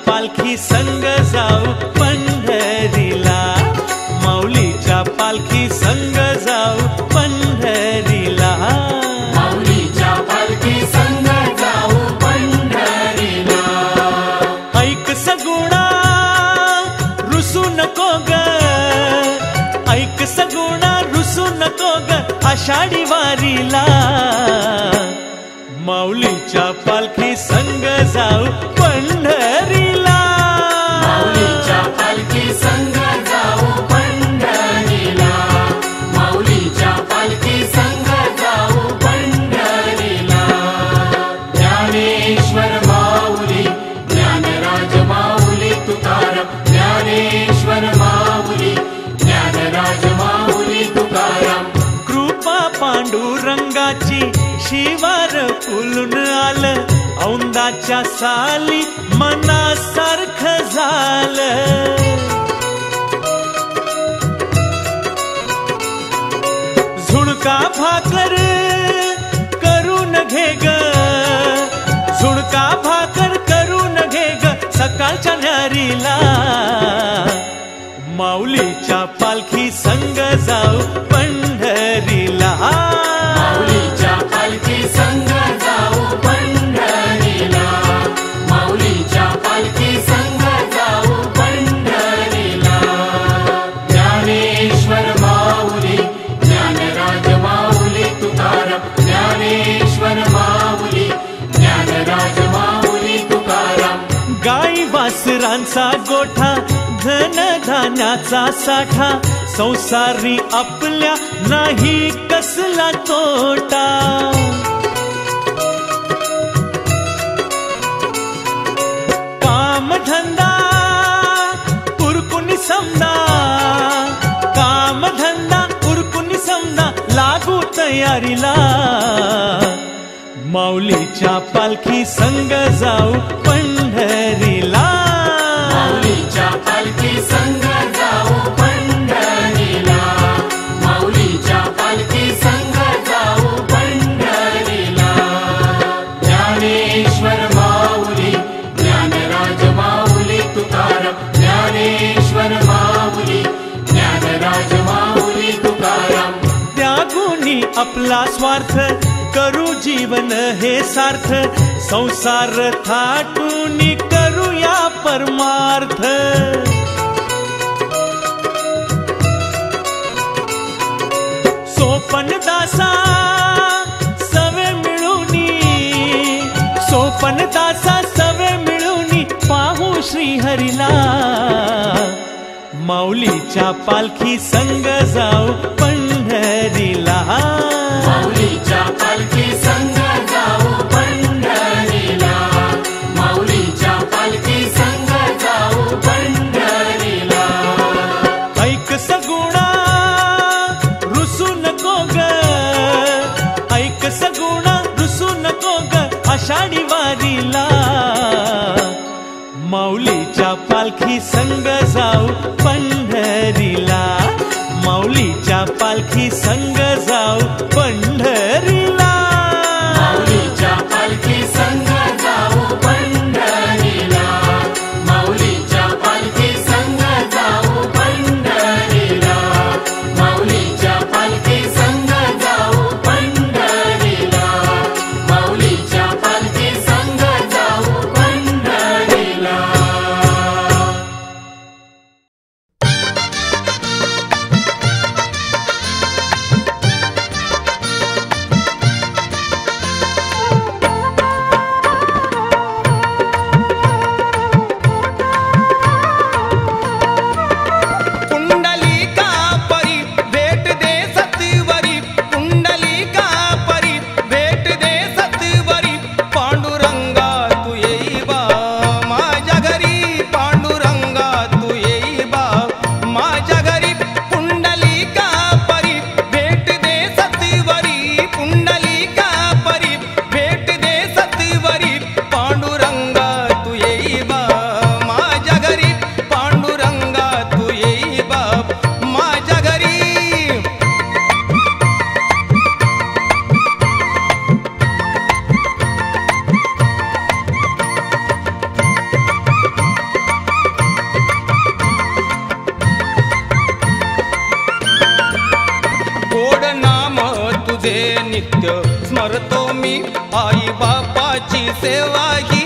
पालखी संग जाऊ पंढरीला, माऊलीच्या पालखी संग जाऊ पंढरीला, माऊलीच्या पालखी संग जाऊ पंढरीला. ऐक सगुणा रुसू नको ग, ऐक सगुणा रुसू नको ग आषाढी वारीला, माऊलीच्या पालखी संग जाऊ पंढरीला, माऊलीच्या पालखी संग जाऊ पंढरीला, माऊलीच्या पालखी संग जाऊ पंढरीला. ज्ञानेश्वर माऊली, ज्ञानराज माऊली तुकाराम, ज्ञानेश्वर माऊली, ज्ञानराज माऊली तुकाराम. कृपा पांडुरंगाची शिवार फुलून आलं, औंदाच्या साली मनासारखं झालं. झुणका भाकर करून घे ग, झुणका भाकर करून घे ग सकाळच्या न्यारीला, माऊलीच्या पालखी संग जाऊ पंढरीला, माऊलीच्या पालखी संग जाऊ पंढरीला, माऊलीच्या पालखी संग जाऊ पंढरीला. ज्ञानेश्वर माऊली, ज्ञानराज माऊली तुकाराम, ज्ञानेश्वर माऊली, ज्ञानराज माऊली तुकाराम. गाई वासरांचा गोठा, धन धान्याचा साठा, संसारी आपल्या नाही कसला तोटा. कामधंदा उरकुनी समजा, कामधंदा उरकुनी समजा लागू तयारीला, माऊलीच्या पालखी संग जाऊ पंढरीला, माऊलीच्या पालखी संग जाऊ पंढरीला, माऊलीच्या पालखी संग जाऊ पंढरीला. ज्ञानेश्वर माऊली, ज्ञानराज माऊली तुकाराम, ज्ञानेश्वर माऊली, ज्ञानराज माऊली तुकाराम. त्यागुनी आपला स्वार्थ करू जीवन हे सार्थ, संसार थाटून करूया परमार्थ. सोपन दासा सवे मिळूनी, सोपन दासा सवे मिळूनी पाहू श्रीहरीला, माऊलीच्या पालखी संग जाऊ पंढरीला, माऊलीच्या पालखी संग जाऊ पंढरीला, माऊलीच्या पालखी संग जाऊ पंढरीला. ऐक सगुणा रुसू नको ग, ऐक सगुणा रुसू नको ग आषाढी वारीला, माऊलीच्या पालखी संग जाऊ पंढरीला, माऊलीच्या पालखी संग जाऊ पंढरीला, माऊलीच्या पालखी संग जाऊ पंढरीला, माऊलीच्या पालखी संग जाऊ पंढरीला, माऊलीच्या पालखी संग जाऊ पंढरीला, माऊलीच्या पालखी संग जाऊ पंढरीला. नित्य स्मरतो मी आई बापाची सेवा ही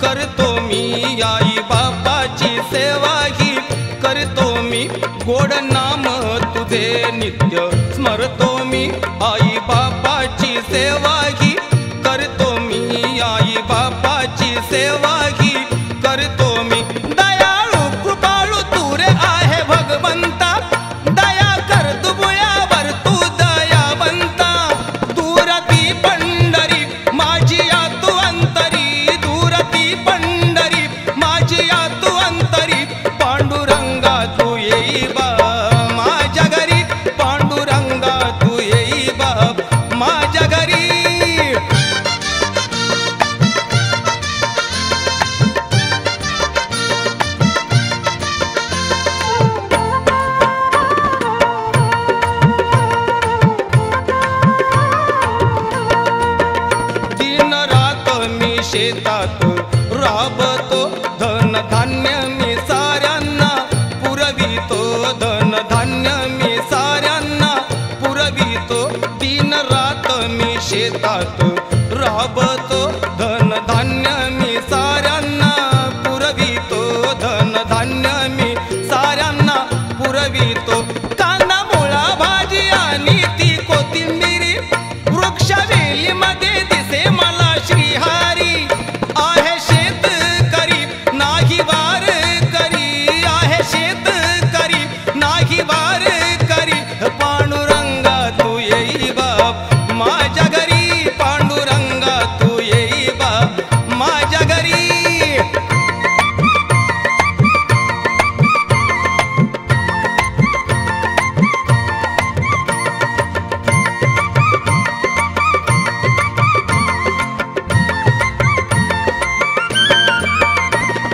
करतो मी आई बापाची सेवा ही करतो मी गोड नाम तुझे नित्य स्मरतो मी आई बापाची सेवा ही करतो मी आई बापाची सेवा ही करतो मी दयाळू कृपाळू तू रे आहे भगवंता दया कर तू बुळ्यावर तू दयावंता दूरती पंढरी माझी या तू अंतरी दूरती पंढरी माझी या तू अंतरी पांडुरंगा तू येई बा माझ्या घरी पांडुरंगा तू येई बा माझ्या घरी शेतात राबतो धन धान्य मी साऱ्यांना पुरवितो धन धान्य मी साऱ्यांना पुरवितो दिन रात मी शेतात राबतो धन धान्य मी साऱ्यांना पुरवितो धन धान्य मी साऱ्यांना पुरवितो कांदा मुळा भाजी आणि ती कोथिंबिरी वृक्षवेली मध्ये दिसे मला श्रीहारी आहे शेतकरी नाही वार करी आहे शेतकरी नाही वार करी पांडुरंगा तू येई बाप माझ्या घरी पांडुरंगा तू येई बाप माझ्या घरी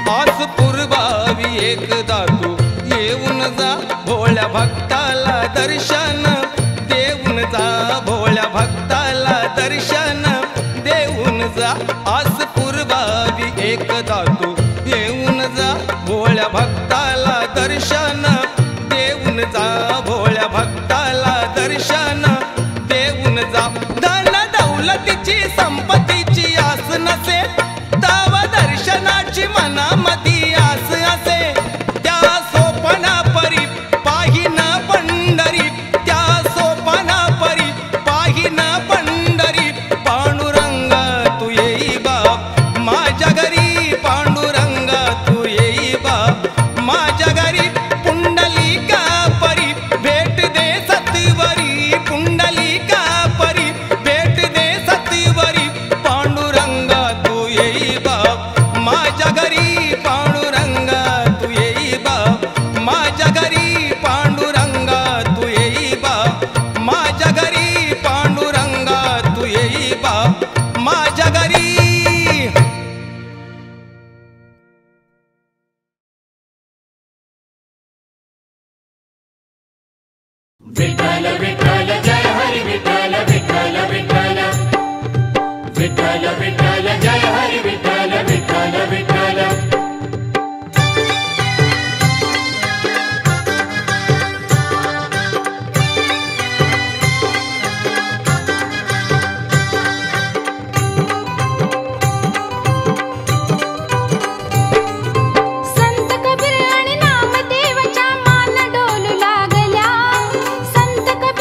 आज पूर्वावी एकदा तू येऊन जा भोळ्या भक्ताला दर्शन देऊन जा भोळ्या भक्ताला दर्शन देऊन जा आज पूर्वावी एकदा तू येऊन जा भोळ्या भक्ताला दर्शन देऊन जा भोळ्या भक्ताला दर्शन देऊन जा धन दौलतीची संपत्तीची आस नसे तव दर्शनाची मनामधी आस असे त्या सोपना परी पाहिन पंढरी त्या सोपना परी पाहिन पंढरी पांडुरंगा तू येई बाप माझ्या घरी पांडुरंगा तू येई बाप माझ्या घरी पुंडलिका परी भेट दे सतीवरी पुंडलिका परी भेट दे सतीवरी पांडुरंगा तू येई बाप माझ्या घरी पांडुरंगा तू येई बाप माझ्या घरी पांडुरंगा तू येई बाप माझ्या घरी पांडुरंगा तू येई बाप माझ्या घरी विठ्ठल विठ्ठल जय हरी विठ्ठल विठ्ठल विठ्ठल विठ्ठल विठ्ठल जय हरी विठ्ठल विठ्ठल विठ्ठल संत कबीर आणि नामदेवाच्या मान डोलू लागल्या संत कबीर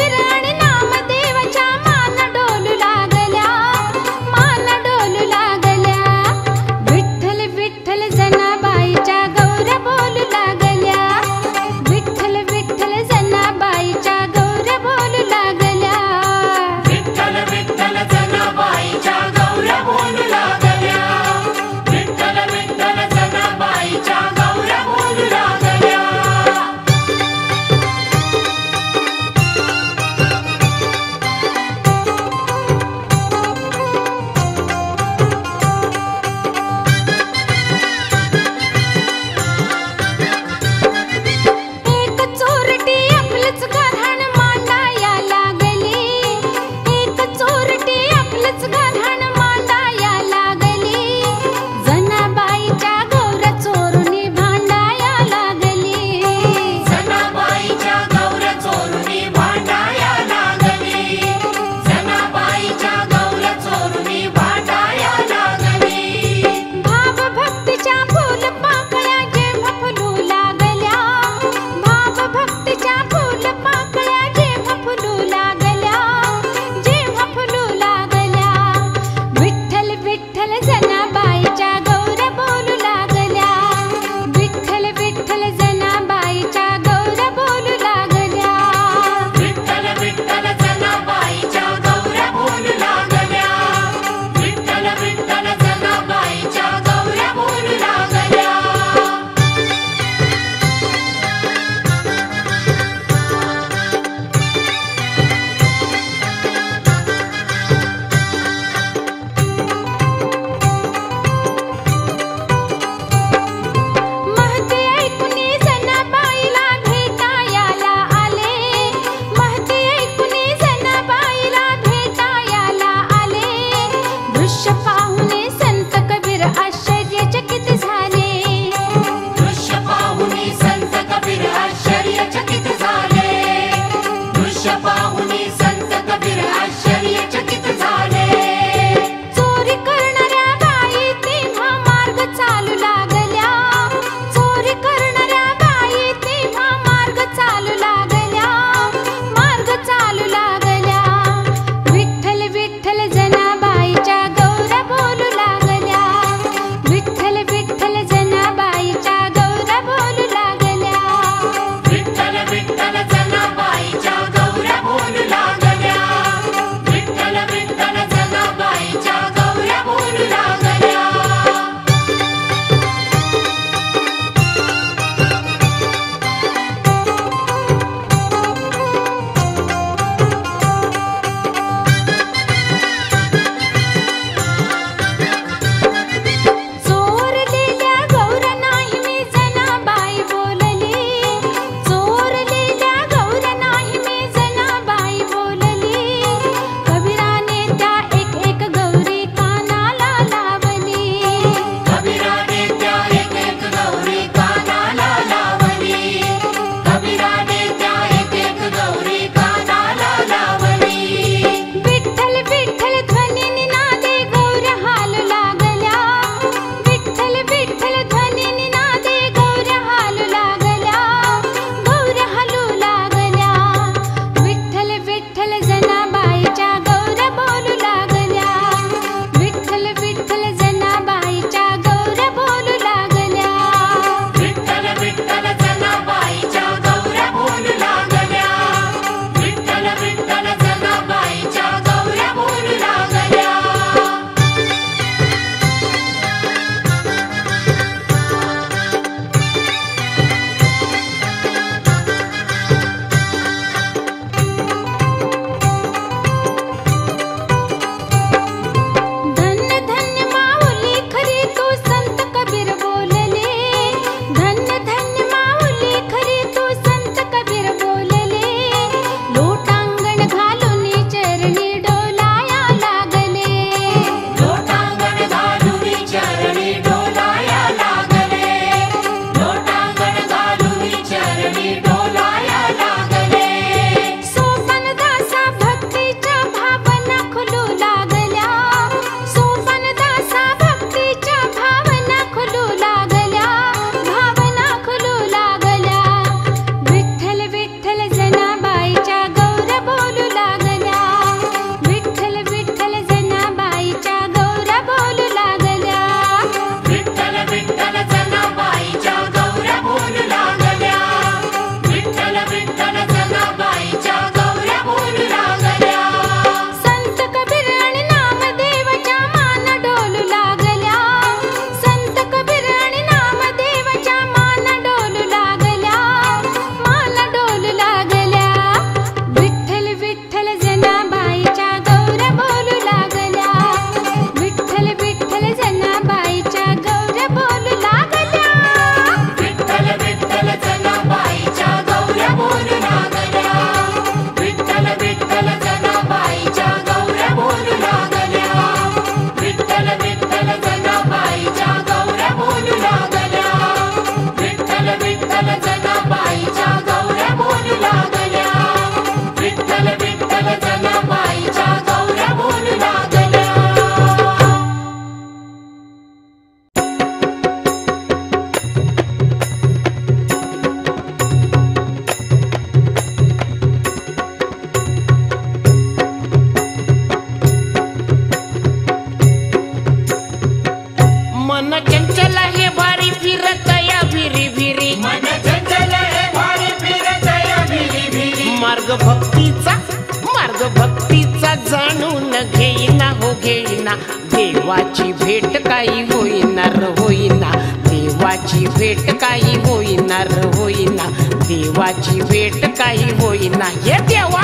मार्ग भक्तीचा जाणून घेईना हो घेईना, देवाची भेट काही होईनार होईना, देवाची भेट काही होईनार होईना, देवाची भेट काही होईना. हे देवा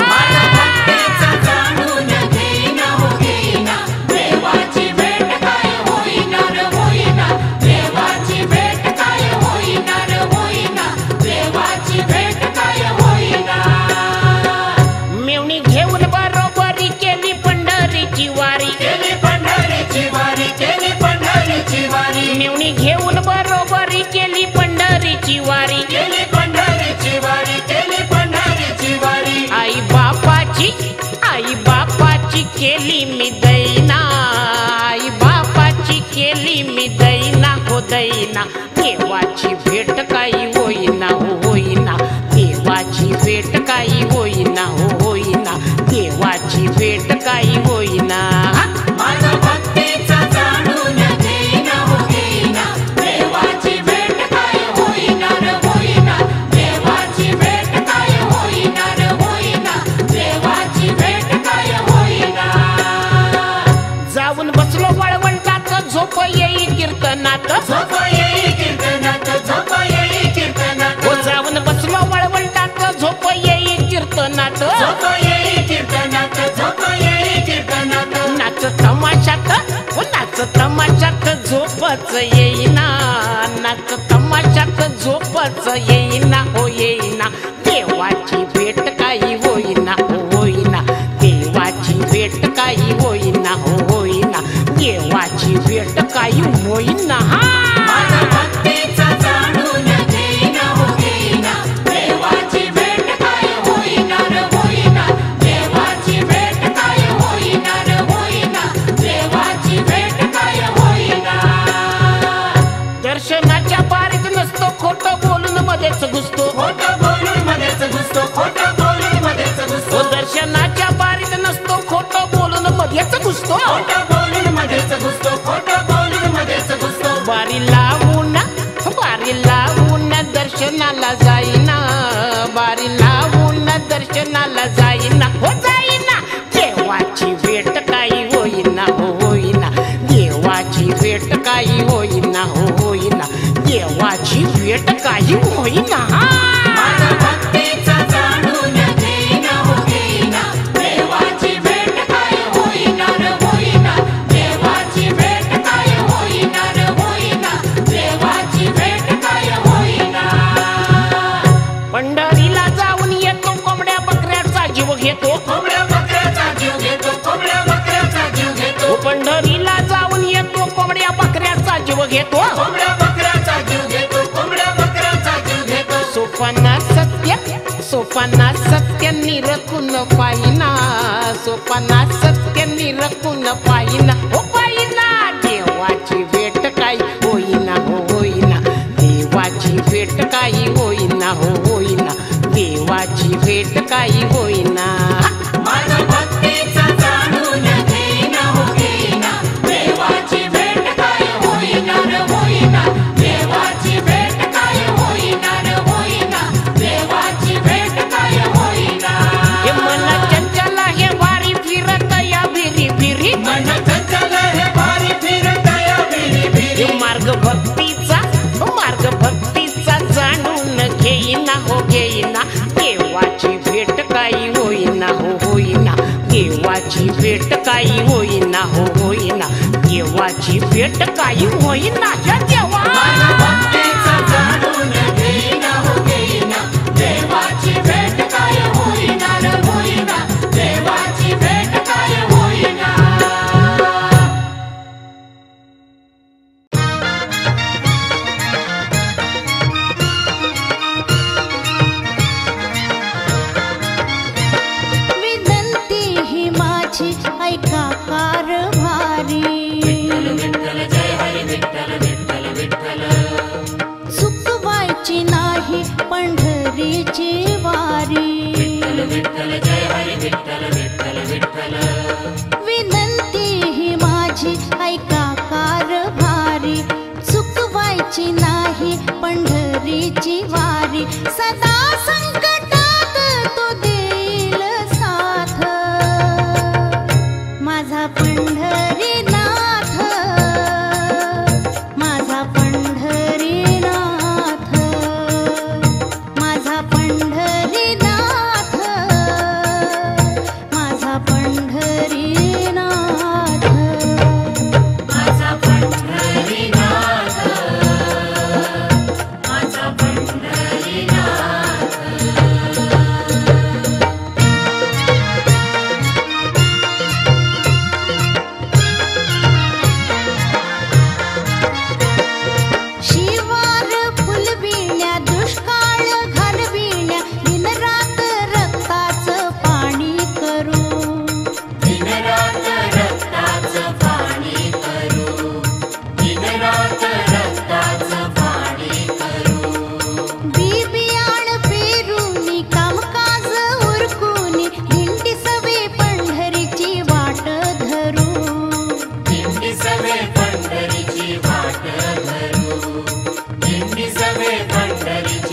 जाणून घेईना हो घेईना, देवाची भेट काय होईनार होईना, देवाची भेट काय होईनार होईना, देवाची भेट काय होईना. मेवणी घेऊन बरोबरी केली पंढरीची वारी, केली पंढरीची वारी, केली पंढरीची वारी, मेवणी घेऊन बरोबरी केली पंढरीची वारी, केली पंढरीची वारी, केली पंढरीची वारी. आई बापाची केली मी दैना, आई बापाची केली मी दैना हो दैना, देवाची भेट काही होईना हो होईना, देवाची भेट काही होईना हो होईना, देवाची भेट काही होईना. माझा भक्तीचा जाणून घेईना हो घेईना, देवाची भेट काय होईनार होईना, देवाची भेट काय होईनार होईना, देवाची भेट काय होईना. जाऊन बसलो वळवंटात झोप येई कीर्तनात, झोप येई कीर्तनात, झोप येई कीर्तनात, हो जाऊन बसलो वळवंटात झोप येई कीर्तनात, झोप येई कीर्तनात, झोप येई कीर्तनात. नाच तमाशात झोपच येईना, नाच तमाशात झोपच येईना हो येईना, देवाची भेट काही होईना हो होईना, देवाची भेट काही होईना हो होईना, देवाची भेट काही होईना. माझा भक्तीचा जाणून घेईना हो घेईना, देवाची भेट काय होईनार होईना, देवाची भेट काय होईनार होईना, देवाची भेट काय होईना. दर्शनाच्या पारीत नसतो खोटं बोलून मध्येच घुसतो, खोटं बोलून मध्येच घुसतो, खोटं बोलून मध्येच घुसतो, हो दर्शनाच्या पारीत नसतो खोटं बोलून मध्येच घुसतो, खोटं बोलून मध्येच घुसतो, खोटं बोलून मध्येच घुसतो. बारी लावून दर्शनाला जाईना, बारी लावून दर्शनाला जाईना हो जाईना, देवाची भेट काही होईना हो होईना, देवाची भेट काही होईना हो होईना, देवाची भेट काही होईना. माझा भक्तीचा जाणून घेईना हो घेईना, देवाची भेट काय होईनार होईना, देवाची भेट काय होईनार होईना, देवाची भेट काय होईना. पंढरीला जाऊन येतो कोंबड्या बकऱ्याचा जीव घेतो, कोंबड्या बकऱ्याचा जीव घेतो, कोंबड्या बकऱ्याचा जीव घेतो, पंढरीला जाऊन येतो कोंबड्या बकऱ्याचा जीव घेतो, कोंबड्या बकऱ्याचा जीव घेतो, कोंबड्या बकऱ्याचा जीव घेतो. सोपाना सत्य निरखून पाहिना, सोपाना सत्य निरखून पाहिना हो पाहिना, देवाची भेट काही होईना हो होईना, देवाची भेट काही होईना हो होईना, देवाची भेट काही होईना. माझा भक्तीचा जाणून घेईना हो घेईना, देवाची भेट काय होईनार होईना, देवाची भेट काय होईनार होईना, देवाची भेट काय होईना. हे मन चंचल हे वारी फिरत या भिरी भिरी, मन चंचल हे भारी फिरत या भिरी भिरी, मार्ग भक्तीचा जाणून घेईना हो घेईना, देवाची भेट काही होईना हो होईना, देवाची भेट काही होईना हो होईना, देवाची भेट काही होईना. या देवा माझा भक्तीचा जाणून घेईना हो घेईना, देवाची भेट काय होईनार होईना, देवाची भेट काय होईना. विनंती ही माझी ऐका कारभारी, विठ्ठल जय हरी विठ्ठल, विठ्ठल विठ्ठल, चुकवायची नाही पंढरीची वारी, विठ्ठल जय हरी विठ्ठल, विठ्ठल विठ्ठल, विनंती ही माझी ऐका कारभारी, चुकवायची नाही पंढरीची वारी, सदा संकटात तो देई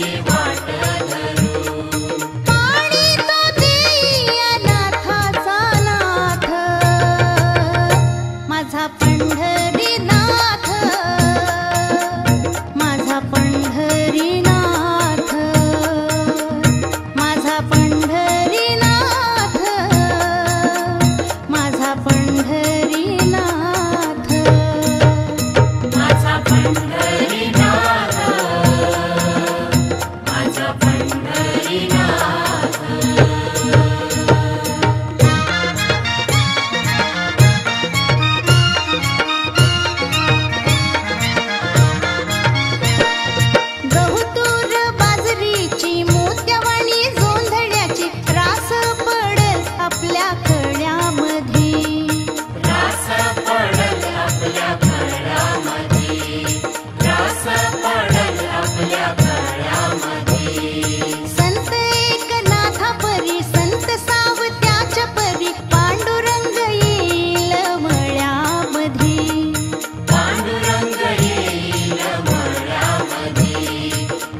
देवाची वाट धरू. पाणी तो देई अनाथाचा नाथ, माझा पंढरीनाथ, माझा पंढरीनाथ, माझा पंढरीनाथ, माझा पंढरीनाथ. माझा पंढरीनाथ, माझा पंढरीनाथ. गहुतूर बाजरीची मोत्यावाणी जोंधळ्याची रास पडेल आपल्या कळ्यामध्ये, रास पडल आपल्या घरामध्ये, रास पडल आपल्या घरामध्ये. संत एकनाथा परी संत सावत्याच्या परी पांडुरंग येईल मळ्यामध्ये, पांडुरंग येईल मळ्यामध्ये,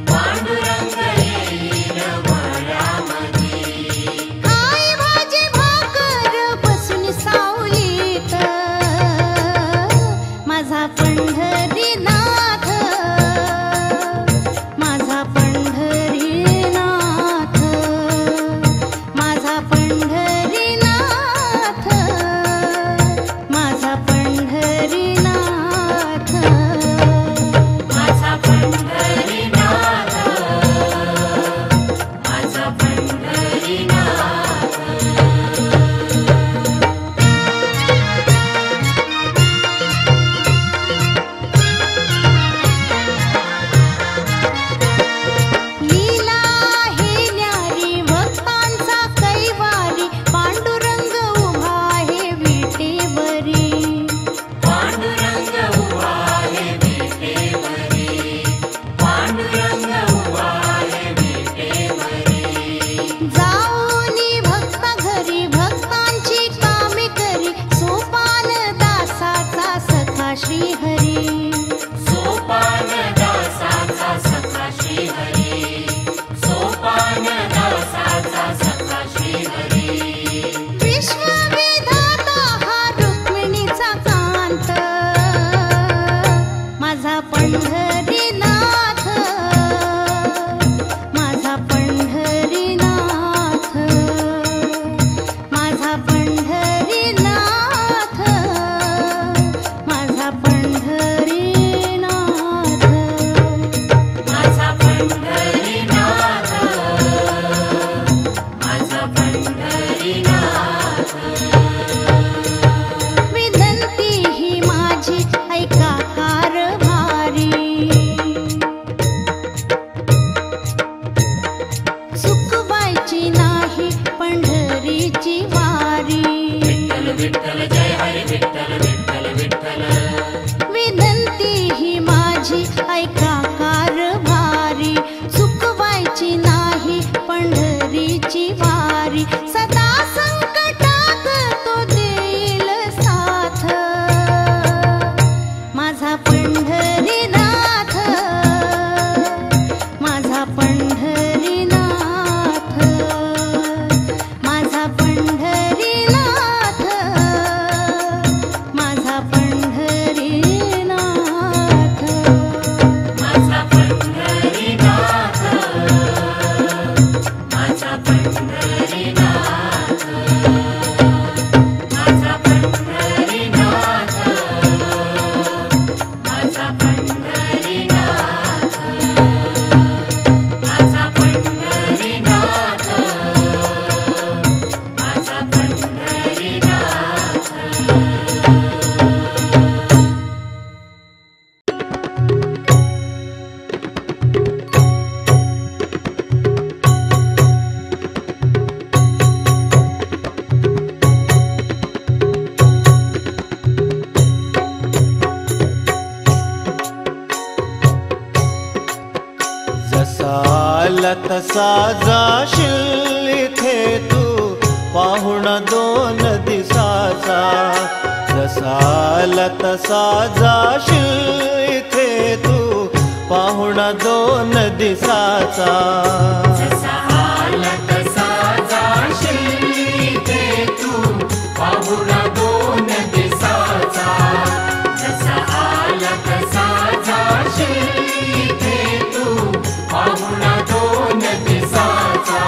पांडुरंग येईल मळ्यामध्ये. आई भाजी भाकर बसून सावलीत, माझा पंढरीनाथ, माझा पंढरीनाथ, माझा पंढरीनाथ, माझा पंढरीनाथ. माझा पंढरीनाथ, माझा पंढरीनाथ. लीला हे न्यारी भक्तांचा कैवारी, पांडुरंग उभा आहे विटेवरी, पांडुरंग उभा आहे विटेवरी, पांडुरंग उभा आहे विटेवरी. जाऊनी भक्ता घरी भक्तांची कामे करी, सोपान दासाचा सखा श्रीहरी, सोपान दासाचा सखा श्रीहरी, सोपान दासाचा सखा श्रीहरी. विश्वविधाता हा रुक्मिणीचा कांत, माझा पंढरीनाथ, माझा पंढरीनाथ, माझा पंढरीनाथ, माझा पंढरीनाथ. माझा पंढरीनाथ, माझा पंढरीनाथ. विनंती ही माझी ऐका कारभारी, चुकवायची नाही पंढरीची वारी. विठ्ठल विठ्ठल जय हरी विठ्ठल विठ्ठल विठ्ठल. विनंती ही माझी ऐका कारभारी, चुकवायची नाही पंढरीची वारी. सदा संकटात तो देईल साथ, माझा पंढरीनाथ, माझा पंढरीनाथ, माझा पंढरीनाथ, माझा पंढरीनाथ. माझा पंढरीनाथ, माझा पंढरीनाथ, माझा पंढरीनाथ, माझा पंढरीनाथ, माझा पंढरीनाथ, माझा पंढरीनाथ. जसा आला तसा जाशील इथे तू पाहुण दोन दिसाचा. जसा आला तसा जाशील इथे तू पाहुणा 2 दिसाचा. जसा आला तसा जाशील इथे तू पाहुणा 2 दिसाचा. जसा आला तसा जाशील इथे तू पाहुणा 2 दिसाचा.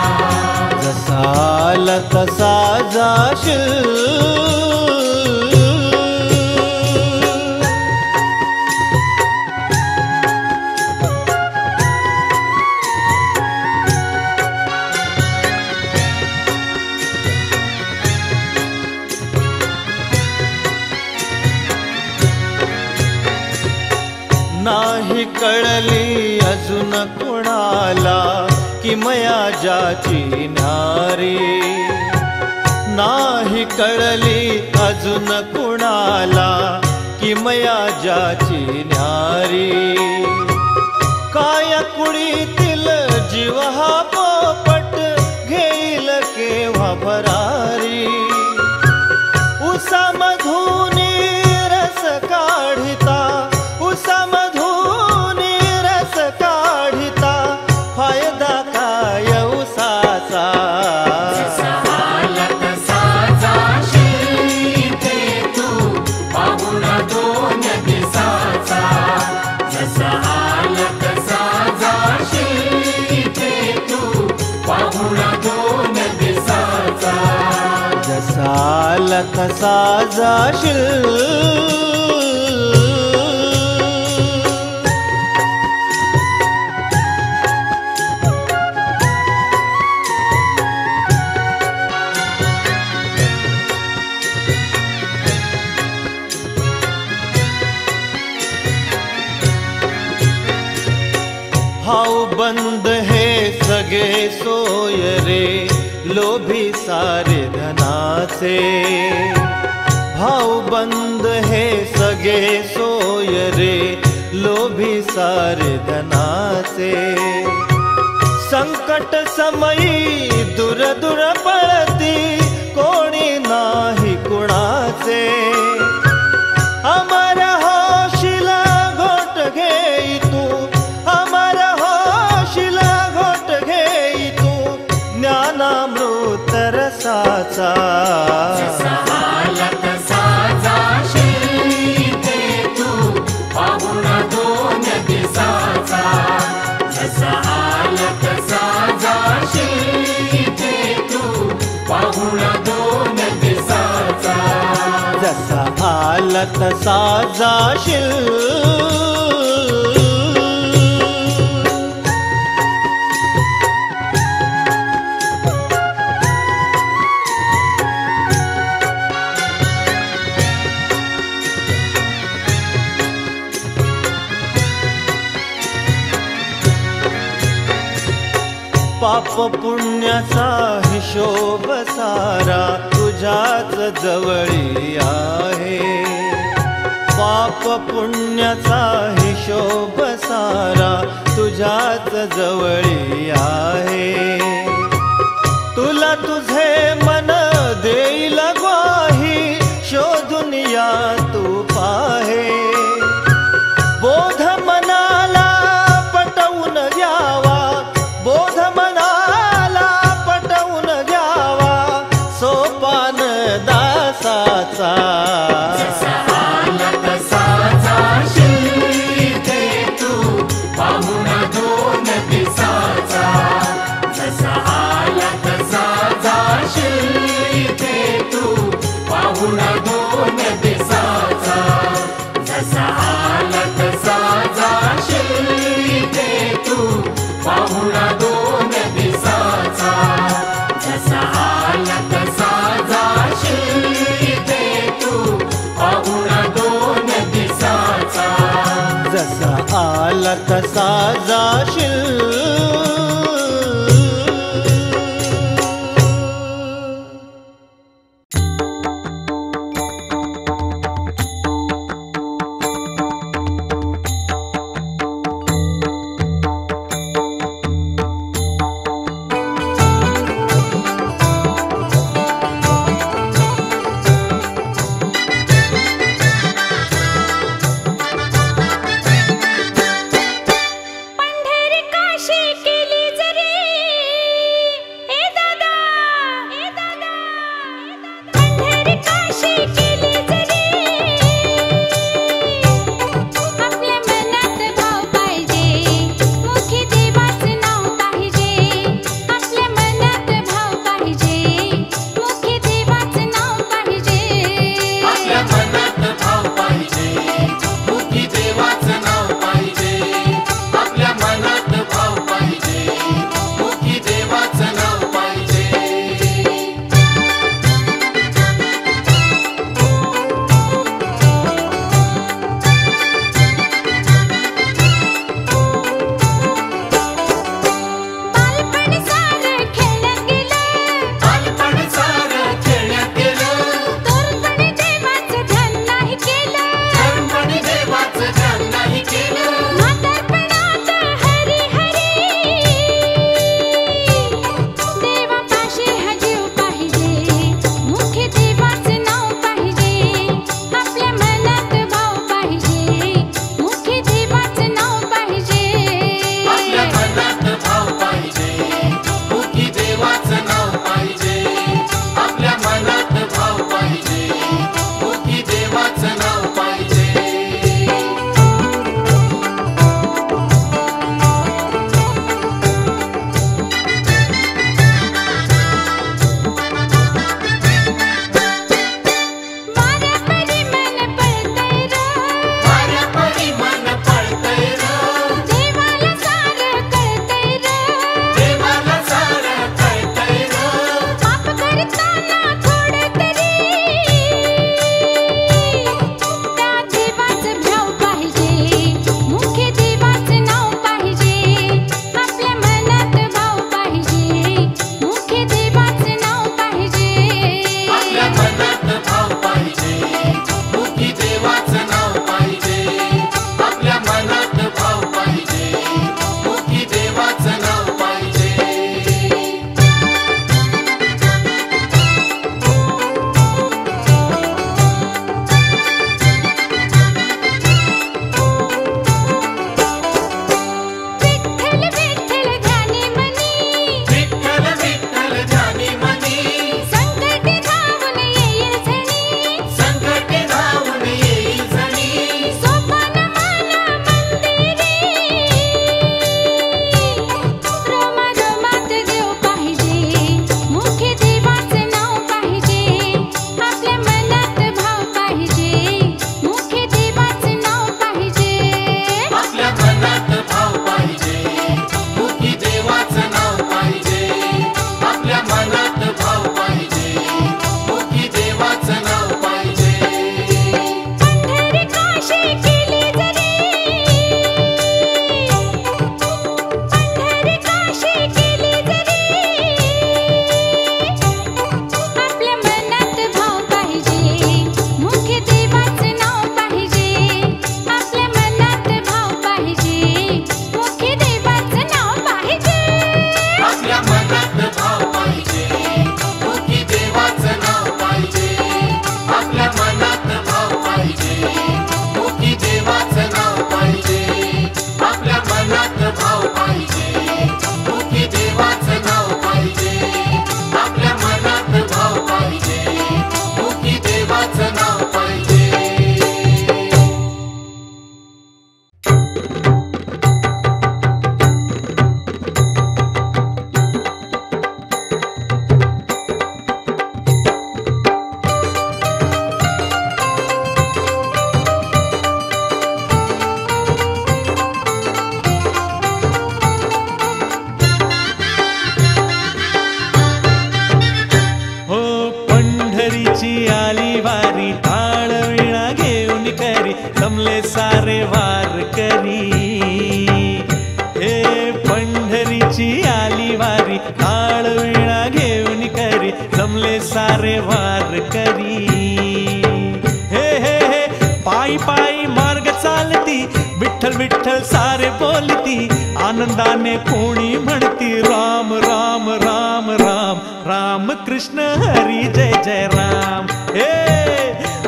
जसा आला तसा जाशील. नाही कळली अजून कुणाला किमया ज्याची न्यारी. नाही कळली अजून कुणाला किमया ज्याची न्यारी. काय कुडीतील जीव हा पोपट घेईल केव्हा भरारी. उसामधून रस काढिता उसामधून रस काढिता फायदा काय उसाचा. जसा आला तसा जाशील इथे तू पाहुणा 2 दिसाचा. जसा आला तसा जाशील इथे तू पाहुणा 2 दिसाचा. जसा आला तसा जाशील. भाऊ बंद हे सगळे सोय रे लोभी सारे धनाचे. भाऊ बंद हे सगळे सोय रे लोभी सारे धनाचे. संकट समयी दूर दूर पळती कोणी नाही कुणाचे. अमर होशील घोट घेई तू अमर होशील घोट घेई तू ज्ञानामृत रसाचा. जसा आला तसा जाशील इथे तू पाहुणा 2 दिसाचा. जसा आला तसा जाशील इथे तू पाहुणा 2 दिसाचा. जसा आला तसा जाशील. पाप पुण्याचा हिशोब सारा तुझ्याच जवळी आहे. पाप पुण्याचा हिशोब सारा तुझ्याच जवळी आहे. तुला तुझे मन देईल ग्वाही शोधून या तू पाहे. बोध मनाला पटवून द्यावा बोध मनाला पटवून द्यावा सोपान दासाचा. जसा आला तसा जाशील इथे तू पाहुणा 2 दिसाचा. जसा आला तसा जाशील इथे तू पाहुणा 2 दिसाचा. जसा आला तसा जाशील इथे तू पाहुणा 2 दिसाचा. जसा आला तसा जाशील इथे तू पाहुणा 2 दिसाचा. जसा आला तसा जाशील. काशी केली जरी हे दादा पंढरी काशी केली जरी आपल्या मनात भाव पाहिजे मुखी देवाचं नाव पाहिजे आपल्या मनात भाव पाहिजे मुखी देवाचं नाव पाहिजे आपल्या मनात भाव पाहिजे मुखी देवाचं नाव पाहिजे आपल्या मनात भाव पाहिजे मुखी देवाचं नाव पाहिजे बालपण सारं खेळण्यात गेलं बालपण सारं खेळण्यात गेलं तरुणपणी देवाचं ध्यान नाही केलं तरुणपणी देवाचं ध्यान नाही केलं म्हातारपणात हरी हरी देवापाशी हा जीव पाहिजे मुखी देवाचं नाव पाहिजे आपल्या मनात भाव पाहिजे मुखी देवाचं नाव पाहिजे आपल्या मनात भाव पाहिजे मुखी देवाचं नाव पाहिजे आपल्या मनात भाव पाहिजे मुखी देवाचं नाव पाहिजे वाऱ्यापरी मन पळतंय र वाऱ्यापरी मन पळतंय र देवाला सारं कळतंय र देवाला सारं कळतंय र पाप करताना थोडं तरी त्या देवाचं भाव पाहिजे मुख्य देवाचं नाव पाहिजे आपल्या मनात भाव पाहिजे मुख्य देवाचं नाव पाहिजे आपल्या मनात भाव पाहिजे मुखी देवाचं नाव पाहिजे आपल्या मनात भाव पाहिजे मुखी देवाचं नाव पाहिजे विठ्ठल विठ्ठल ध्यानी मनी विठ्ठल विठ्ठल ध्यानी मनी संकट धावून येईल झणी संकटे धावून येईल जणी सोपान माना मंदिरी रोमा रोमात देव पाहिजे मुख्य देवाचं नाव पाहिजे आपल्या मनात भाव पाहिजे मुख्य देवाचं नाव पाहिजे आपल्या मनात भाव पाहिजे मुखी देवाचं नाव पाहिजे आपल्या मनात भाव पाहिजे मुखी देवाचं नाव पाहिजे पंढरी काशी केली जरी पंढरी काशी केली जरी आपल्या मनात भाव पाहिजे मुख्य देवाचं नाव पाहिजे आपल्या मनात भाव पाहिजे मुख्य देवाचं नाव पाहिजे आपल्या मनात भाव पाहिजे मुखी देवाचं नाव पाहिजे आपल्या मनात भाव पाहिजे मुखी देवाचं नाव पाहिजे आपल्या मनात भाव पाहिजे मुखी देवाचं नाव पाहिजे आपल्या मनात भाव पाहिजे मुखी देवाचं नाव पाहिजे हो पंढरीची आली वारी टाळ विणा घेऊन करी जमले सारे वार करी हे पंढरीची आली वारी टाळ विणा घेऊन करी जमले सारे वार करी हे हे हे पायी पायी मार्ग चालती विठ्ठल विठ्ठल सारे बोलती आनंदाने कोणी म्हणती राम राम राम राम राम कृष्ण हरी जय जय राम हे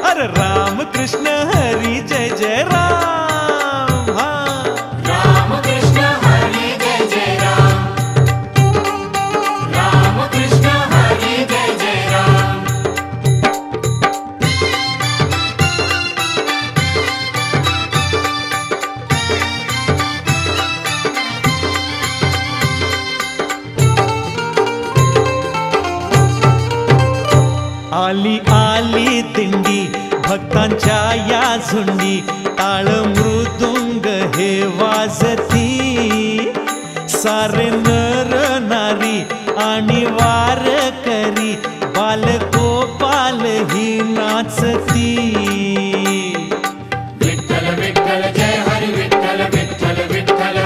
अरे राम कृष्ण हरी जय जय राम हा राम कृष्ण हरी जय जय आली आली दिंडी भक्तांच्या या झुंडी टाळ मृदुंग हे वाजती सारे नर नारी आणि वारकरी बालगोपाल ही नाचती विठ्ठल विठ्ठल जय हरी विठ्ठल विठ्ठल विठ्ठल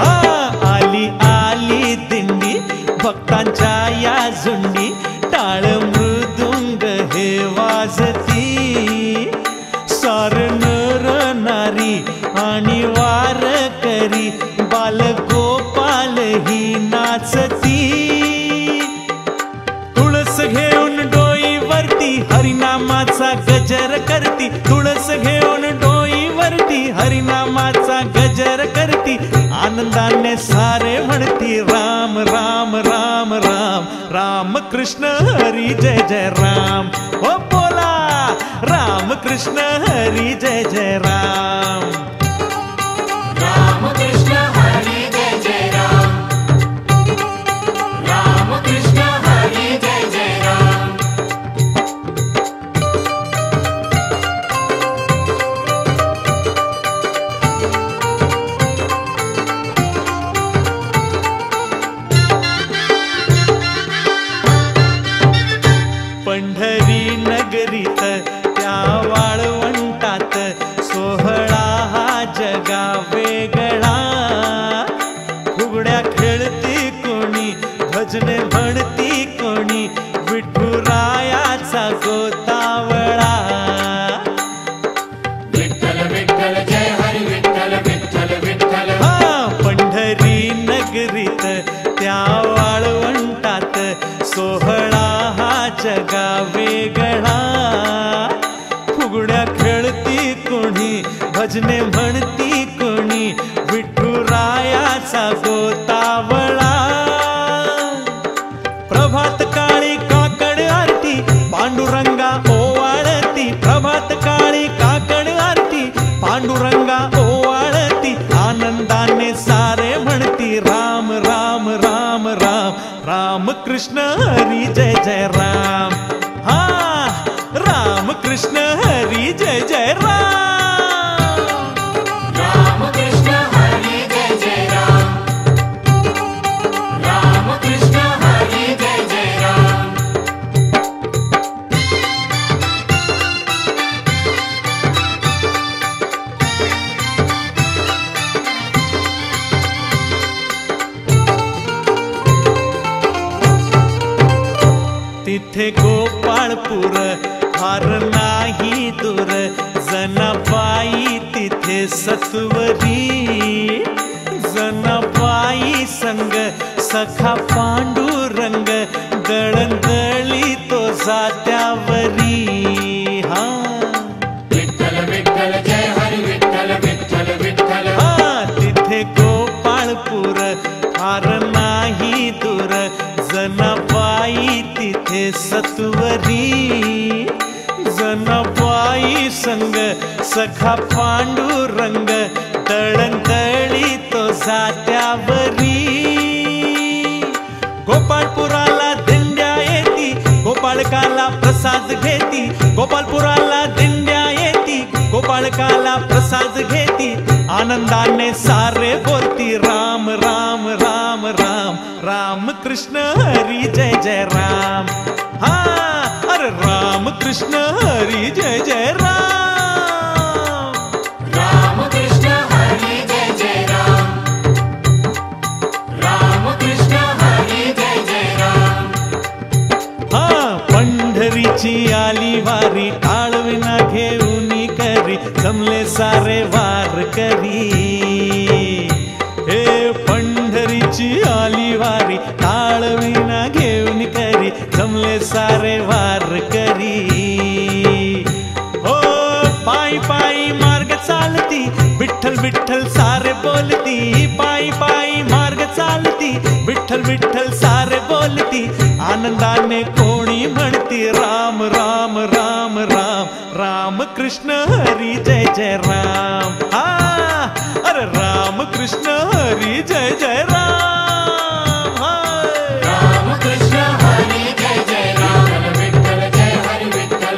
आली आली दिंडी भक्तांच्या या झुंडी टाळ मृदुंग हे वाजती सार नर नारी आणि वारकरी बालगोपाल ही नाचती तुळस घेऊन डोईवरती हरिनामाचा गजर करती तुळस घेऊन डोईवरती हरिनामाचा गजर करती आनंदाने सारे म्हणती राम राम राम राम राम कृष्ण हरी जय जय राम हो बोला राम कृष्ण हरी जय जय राम राम कृष्ण हरी जय जय राम राम कृष्ण हरी जय जय राम पंढरी नगरीत त्या वाळवंटात सोहळा हा जगा वेगळा फुगड्या खेळती कोणी भजने म्हणती कोणी विठुरायाचा गोतावळा विठ्ठल विठ्ठल जय हरी विठ्ठल विठ्ठल विठ्ठल पंढरी नगरीत त्या वाळवंटात सोहळा हा जगा वेगळा फुगड्या खेळती कोणी भजने म्हणती कोणी विठुरायाचा गोतावळा प्रभात काळी काकड आरती पांडुरंगा ओवाळती प्रभात काळी काकड आरती पांडुरंगा ओवाळती आनंदाने सारे म्हणती राम राम राम राम राम कृष्ण हरी जय जय राम हा राम कृष्ण हरी जय जय राम राम कृष्ण हरी जय जय राम राम कृष्ण हरी जय जय राम तिथे गोपाळपूर फार नाही दूर जनाबाई तिथे सत्वरी जनाबाई संग सखा पांडुरंग दळदळी तो जात्यावरी हा विठ्ठल विठ्ठल जय हरी विठ्ठल विठ्ठल विठ्ठल तिथे गोपाळपूर फार नाही दूर जनाबाई तिथे सत्वरी जनाबाई संग सखा पांडुरंग दळदळी तो जात्यावरी गोपाळपुराला दिंड्या येती गोपाळकाला प्रसाद घेती गोपाळपुराला दिंड्या येती गोपाळकाला प्रसाद घेती आनंदाने सारे बोलती राम राम राम राम राम कृष्ण हरी जय जय राम हा अरे राम कृष्ण हरी जय जय राम राम कृष्ण हरी जय जय राम राम कृष्ण हरी जय जय राम हा पंढरीची आली वारी टाळविना घेऊन करी जमले सारे वार करी हे पंढरीची आली वारी टाळविना घेऊन करी जमले सारे वार करी हो पायी पायी मार्ग चालती विठ्ठल विठ्ठल सारे बोलती पायी पायी मार्ग चालती विठ्ठल विठ्ठल सारे बोलती आनंदाने कोणी म्हणती राम राम राम राम राम कृष्ण हरी जय जय राम हा अरे राम कृष्ण हरी जय जय राम राम कृष्ण हरी जय जय राम विठ्ठल जय हरी विठ्ठल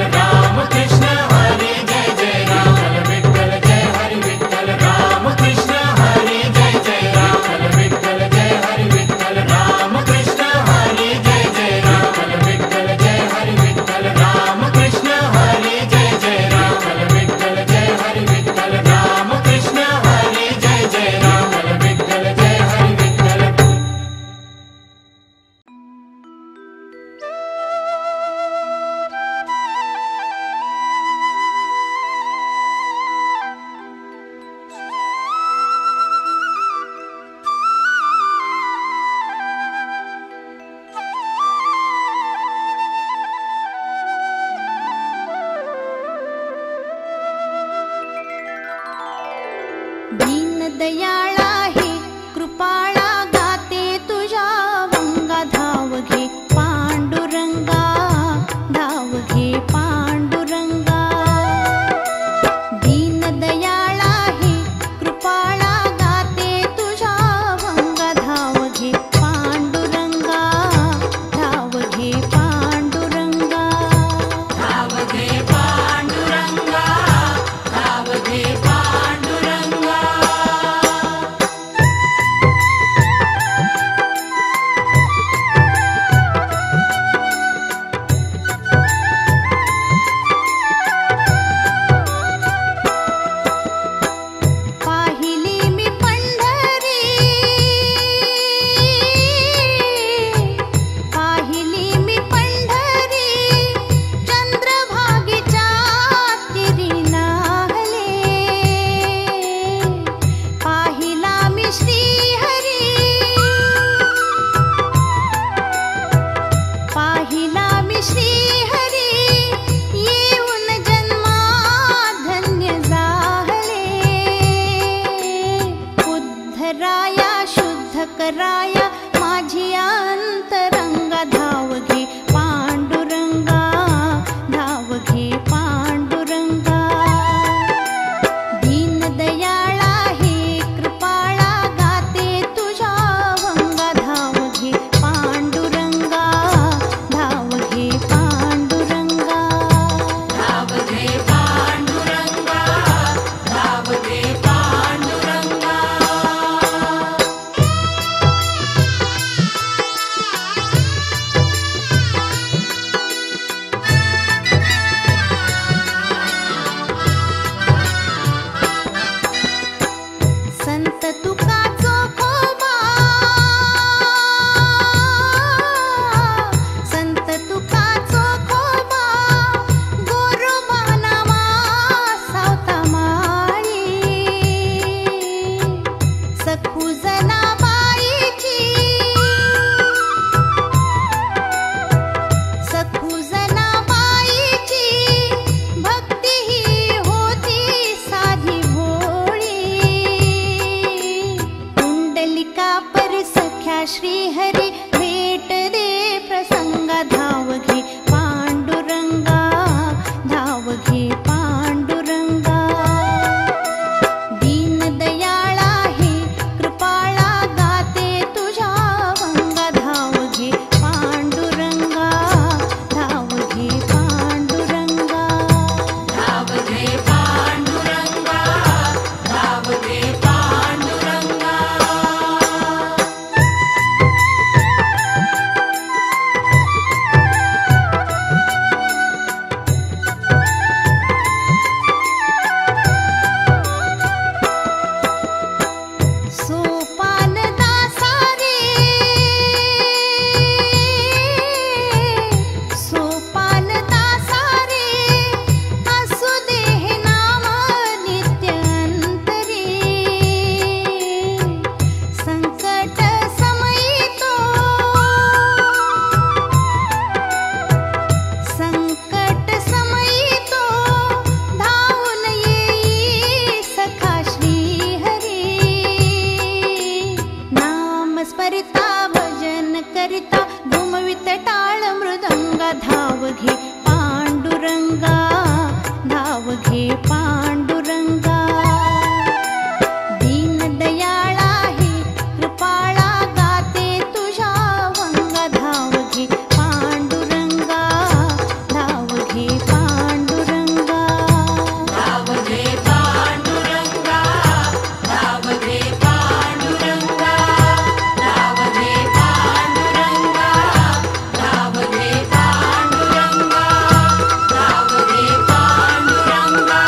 हरी भेट दे प्रसंगा धाव घे पांडुरंगा धाव घे पांडुरंगा दीनदयाळा हे कृपाळा गाते तुझ्या वंगा धाव घे पांडुरंगा धाव घे पांडुरंगा धाव घे पांडुरंगा धाव घे पांडुरंगा सोपान दासारे सोपान दासारे असू दे हे नाम नित्यंतरी संकट समयी तो संकट समयी तो धावून येई सखा श्री हरी नाम स्मरिता भजन करिता घुमवित टाळ मृदंगा धाव घे पांडुरंगा धाव घे पांडुरंगा दीनदयाळा हे कृपाळा गाते तुझ्या वंगा धाव घे पांडुरंगा धाव घे पांडुरंगा धाव घे पांडुरंगा धाव घे पांडुरंगा धाव घे पांडुरंगा धाव घे पांडुरंगा धाव घे पांडुरंगा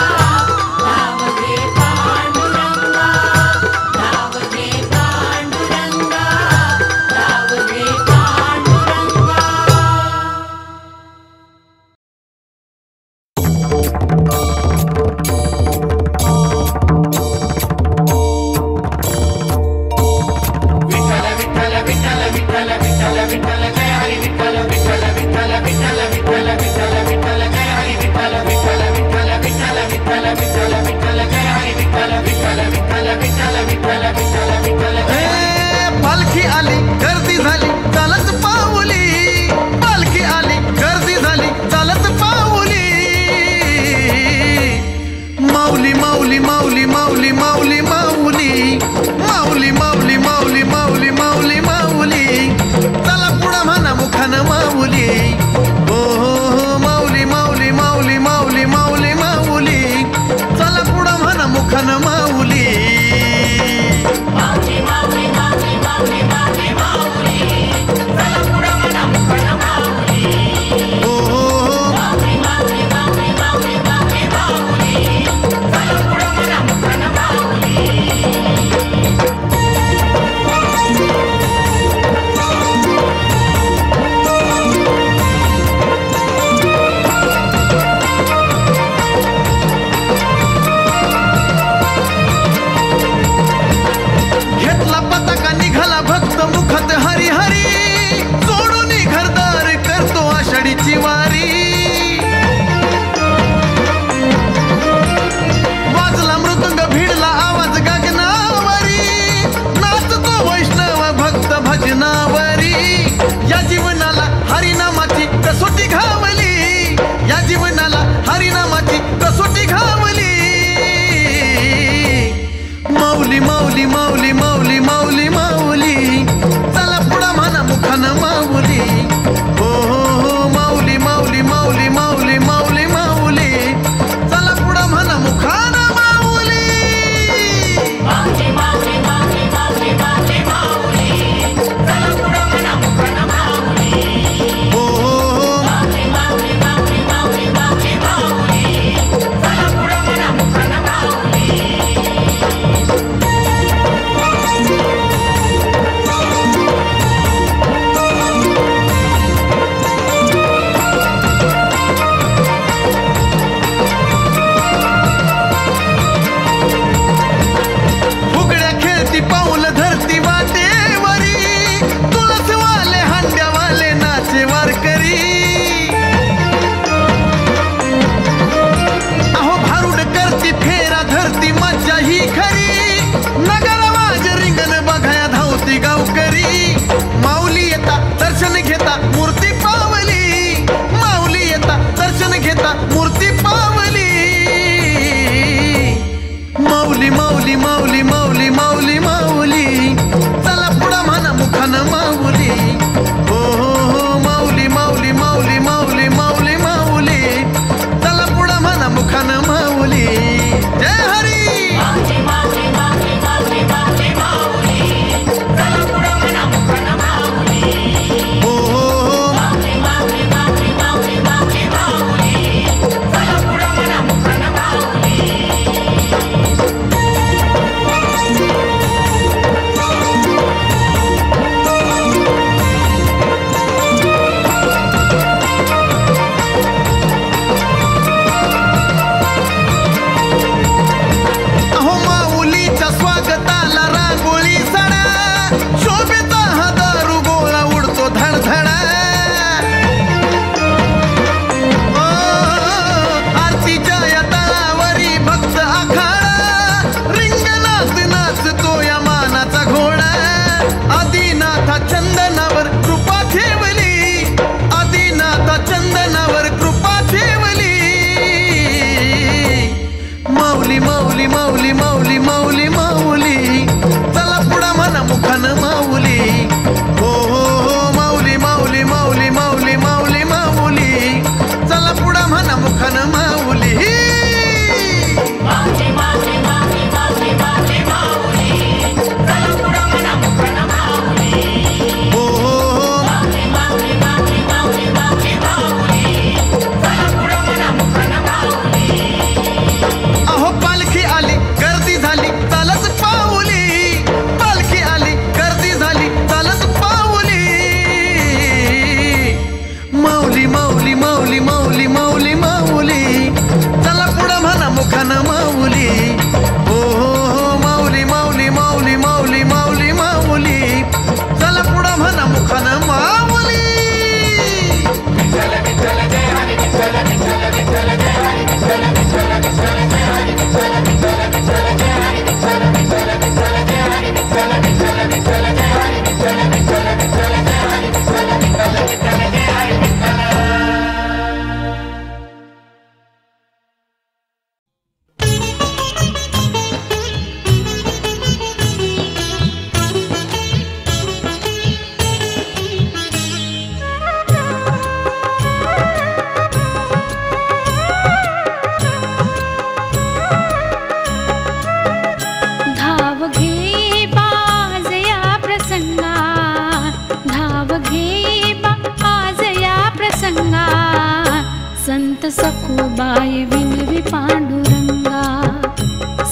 संत सखूबाई विनवी पांडुरंगा,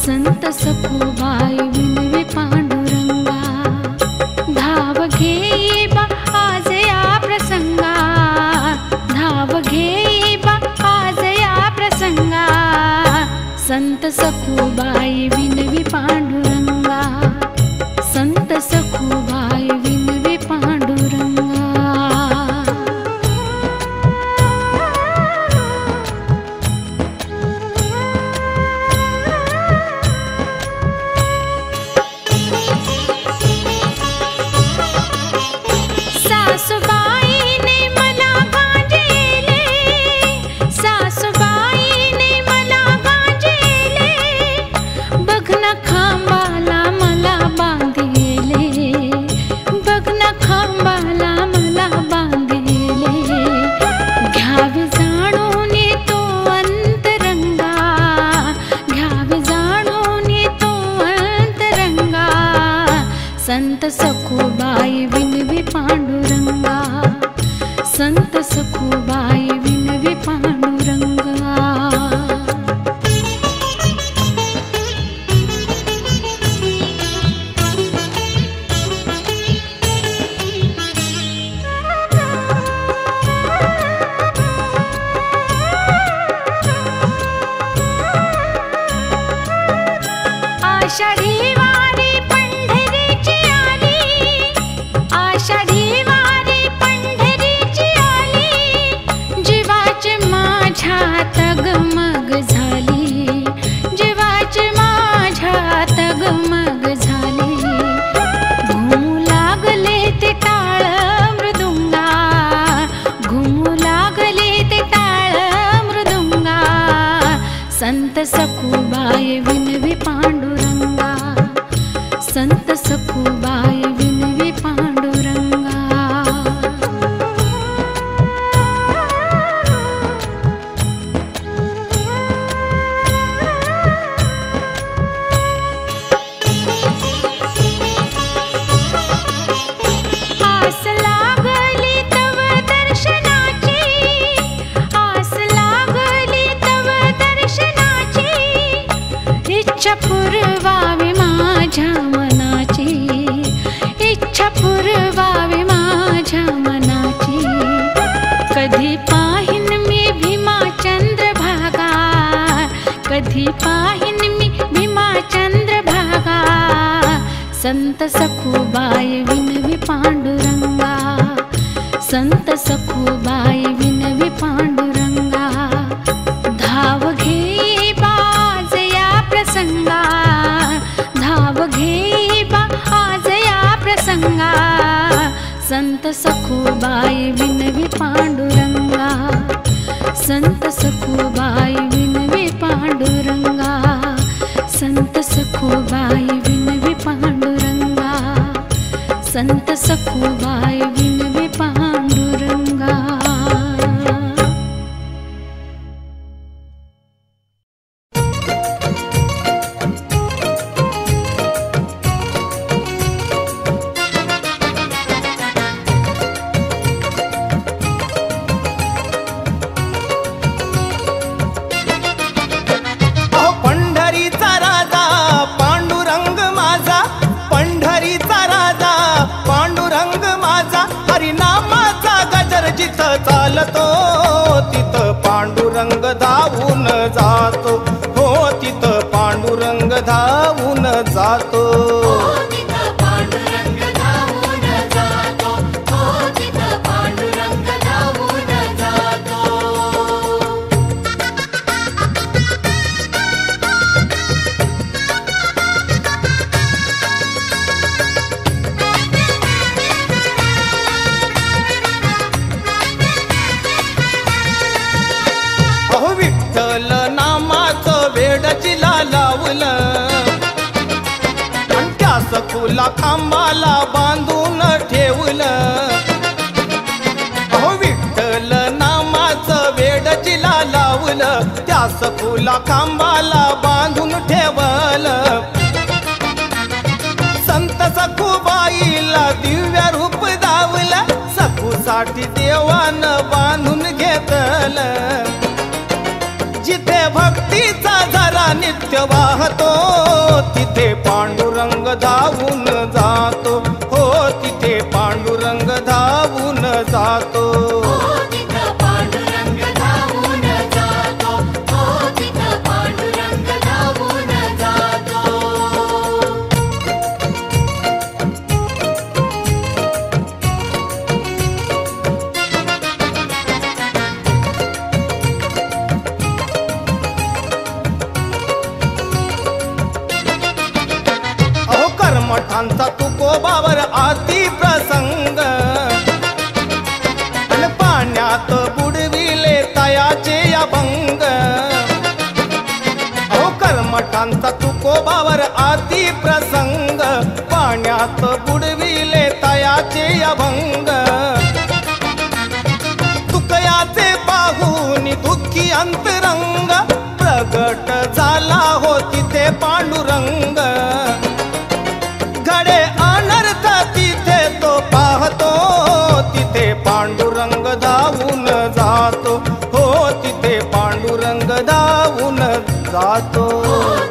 संत सखूबाई विनवी पांडुरंगा, धाव घेई बा आज या प्रसंगा, धाव घेई बा आज या प्रसंगा, संत सखूबाई विनवी पांडुरंगा, संत सखूबाई विनवी पांडुरंगा। सासूबाईने मला गांजेले, सासूबाईने मला गांजेले, बघ ना खांबाला मला बांधिले, बघ ना खांबाला मला बांधिले, घ्यावे जाणून तो अंतरंगा, घ्यावे जाणून तो अंतरंगा, संत सखूबाई विनवी पांडुरंगा, संत सखूबाई विनवी पांडुरंगा। आषाढी वारी पंढरीची आली, आषाढी वारी पंढरीची आली, जीवाची माझ्या तगमग झाली, जीवाची माझ्या तगमग झाली, घुमू लागले ते टाळ मृदुंगा, घुमू लागले ते टाळ मृदुंगा, संत सखूबाई विनवी पांडुरंगा, संत सखूबाई विनवी पांडुरंगा। आस लागली तव दर्शनाची, आस लागली तव दर्शनाची, इच्छा पुरवावी माझ्या मनाची, इच्छा पुरवावी माझ्या मनाची, कधी पाहिन मी भीमा चंद्रभागा, कधी पाहिन मी भीमा चंद्रभागा, संत सखूबाई विनवी पांडुरंगा, संत सखूबाई विनवी पांडुरंगा, धाव घेई बाज या प्रसंगा, धाव घेई बा आज या प्रसंगा, संत सखूबाई विनवी पांडुरंगा, संत सखूबाई विनवी पांडुरंगा, संत सखूबाई विनवी पांडुरंगा, संत सखूबाई विनवी पांडुरंगा। पंढरीचा राजा पांडुरंग माझा, पंढरीचा राजा पांडुरंग माझा, हरिनामाचा गजर जिथं चालतो तिथं पांडुरंग धावून जातो, हो तिथं पांडुरंग धावून जातो। तिथं पांडुरंग धावून जातो, हो तिथं पांडुरंग धावून जातो। अहो विठ्ठल नामाचं वेड जिला लावलं, आणि त्या सखूला खांबाला बांधून ठेवलं, अहो विठ्ठल नामाचं वेड जिला लावलं, त्या सखूला खांबाला बांधून ठेवलं, संत सखूबाईला दिव्य रूप दावलं, सखूसाठी देवानं बांधून घेतलं, भक्तीचा झरा नित्य वाहतो तिथे पांडुरंग धावून जातो हो तिथे पांडुरंग धावून जातो तिथं पांडुरंग धावून जातो तिथं पांडुरंग धावून जातो अहो कर्मठांचा तुकोबावर आती प्रसंग आणि पाण्यात बुडविले तयाचे अभंग अहो कर्मठांचा तुकोबावर आती प्रसंग पाण्यात बुडविले तयाचे अभंग तुकयाचे पाहून दुःखी अंतरंग प्रगट झाला हो तिथे पांडुरंग घडे अनर्थ तिथे तो पाहतो तिथे पांडुरंग धावून जातो हो तिथे पांडुरंग धावून जातो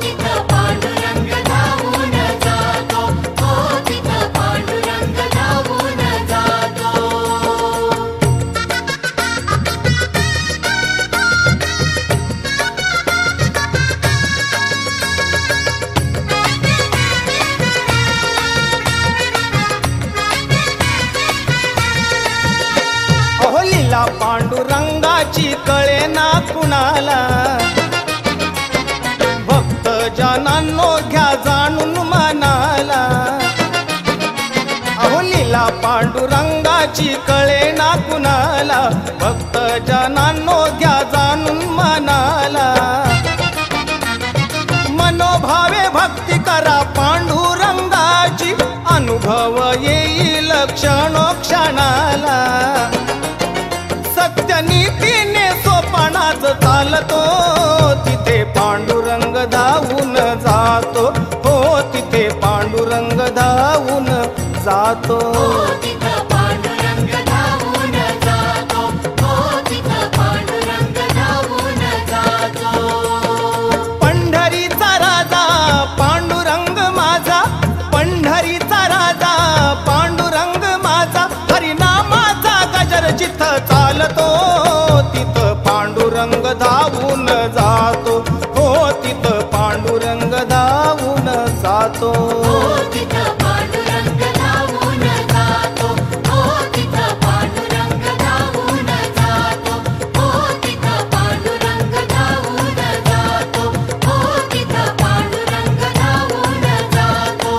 तिथं पांडुरंग धावून जातो तिथं पांडुरंग धावून जातो अहो लीला पांडुरंगाची कळे ना कुणाला भक्त जनांनो घ्या जाणून मनाला अहो लीला पांडुरंगाची कळे ना कुणाला भक्त जनांनो घ्या जाणून मनाला मनोभावे भक्ती करा पांडुरंगाची अनुभव येईल क्षणोक्षणाला सत्यनीतीने सोपानाच चालतो तिथे पांडुरंग धावून जातो हो तिथे पांडुरंग धावून जातो तिथं पांडुरंग धावून जातो तिथं पांडुरंग धावून जातो पंढरीचा राजा पांडुरंग माझा पंढरीचा राजा पांडुरंग माझा हरिनामाचा गजर जिथं चालतो तिथं पांडुरंग धावून जातो हो तिथं पांडुरंग धावून जातो तिथं पांडुरंग धावून जातो तिथं पांडुरंग धावून जातो तिथं पांडुरंग धावून जातो तिथं पांडुरंग धावून जातो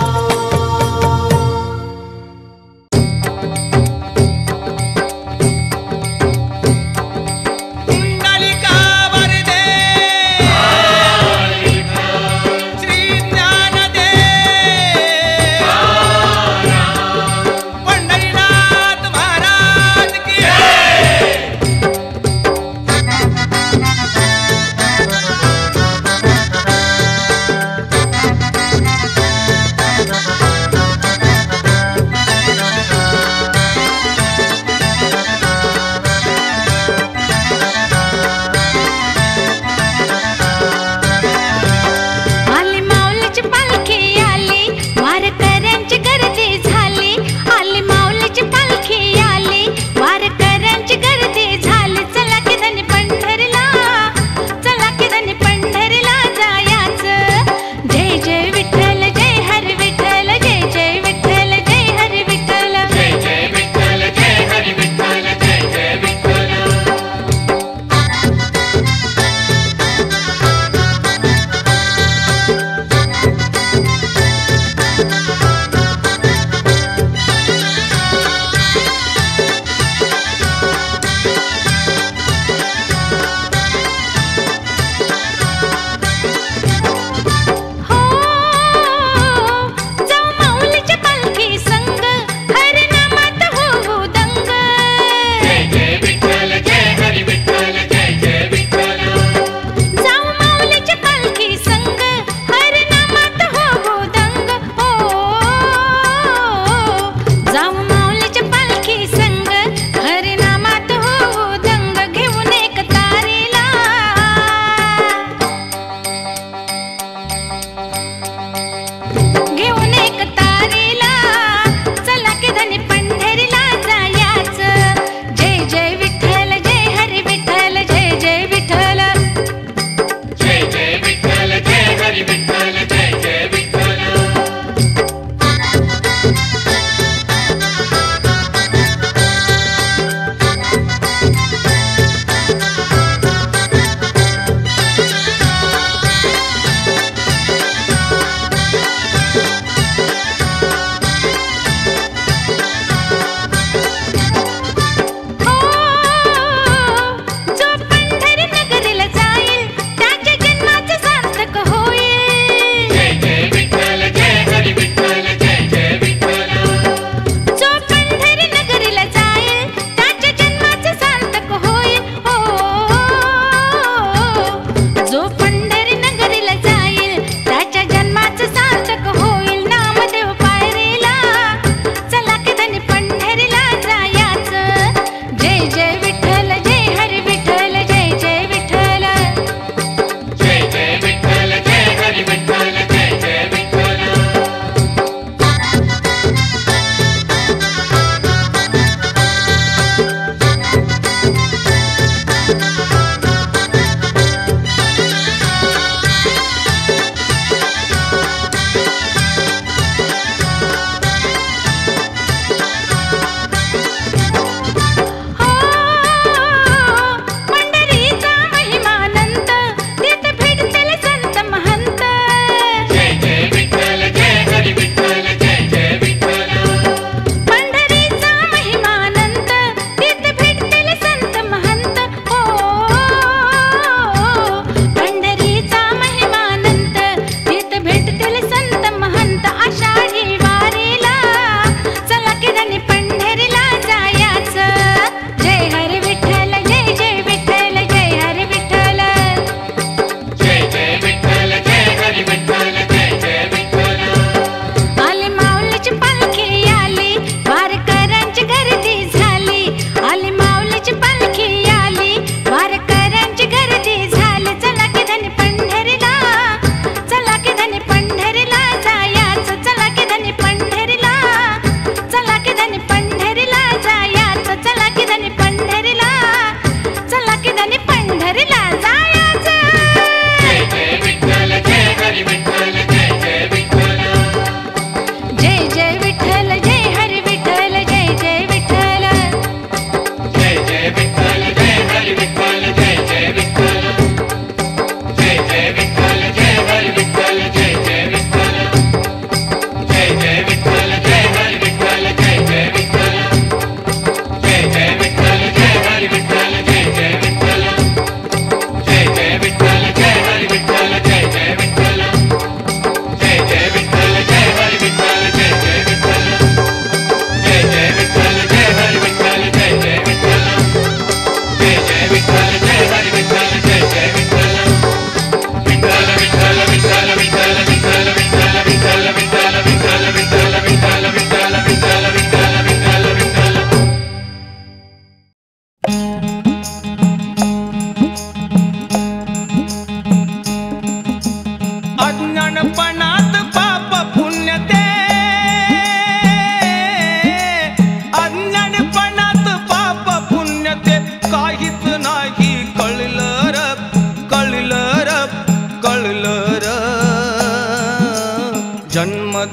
कुंडलिका वरदे श्री ज्ञानदेव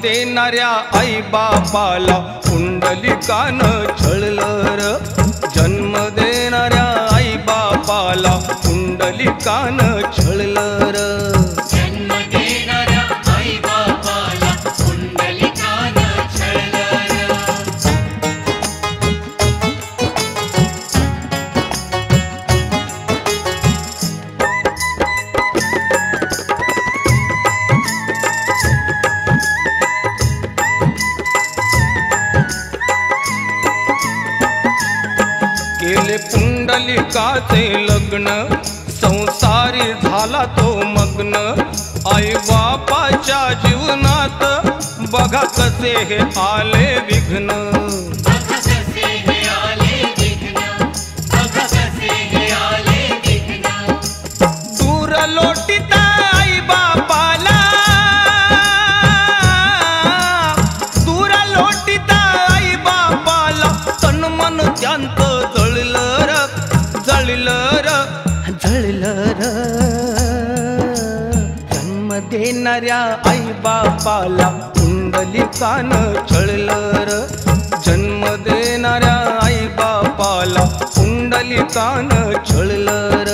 देणाऱ्या आई बापाला पुंडलिकानं छळलं र. जन्म देणाऱ्या आई बापाला पुंडलिकानं छळलं र. जन्म देणाऱ्या आई बापाला पुंडलिकानं छळलं र. केले पुंडलिकाचे लग्न संसारी झाला तो मग्न. आई बापाच्या जीवनात बघा कसे हे आले विघ्न. बघा कसे हे आले विघ्न, बघा कसे हे आले विघ्न. दूर लोटीता आई बापाला, दूर लोटीता आई बापाला. तन मन त्यांचं जळलं र, जळलं र, जळलं र. जन्म देणाऱ्या आई बापाला पुंडलिकानं छळलं र. जन्म देणाऱ्या आई बापाला पुंडलिकानं छळलं र.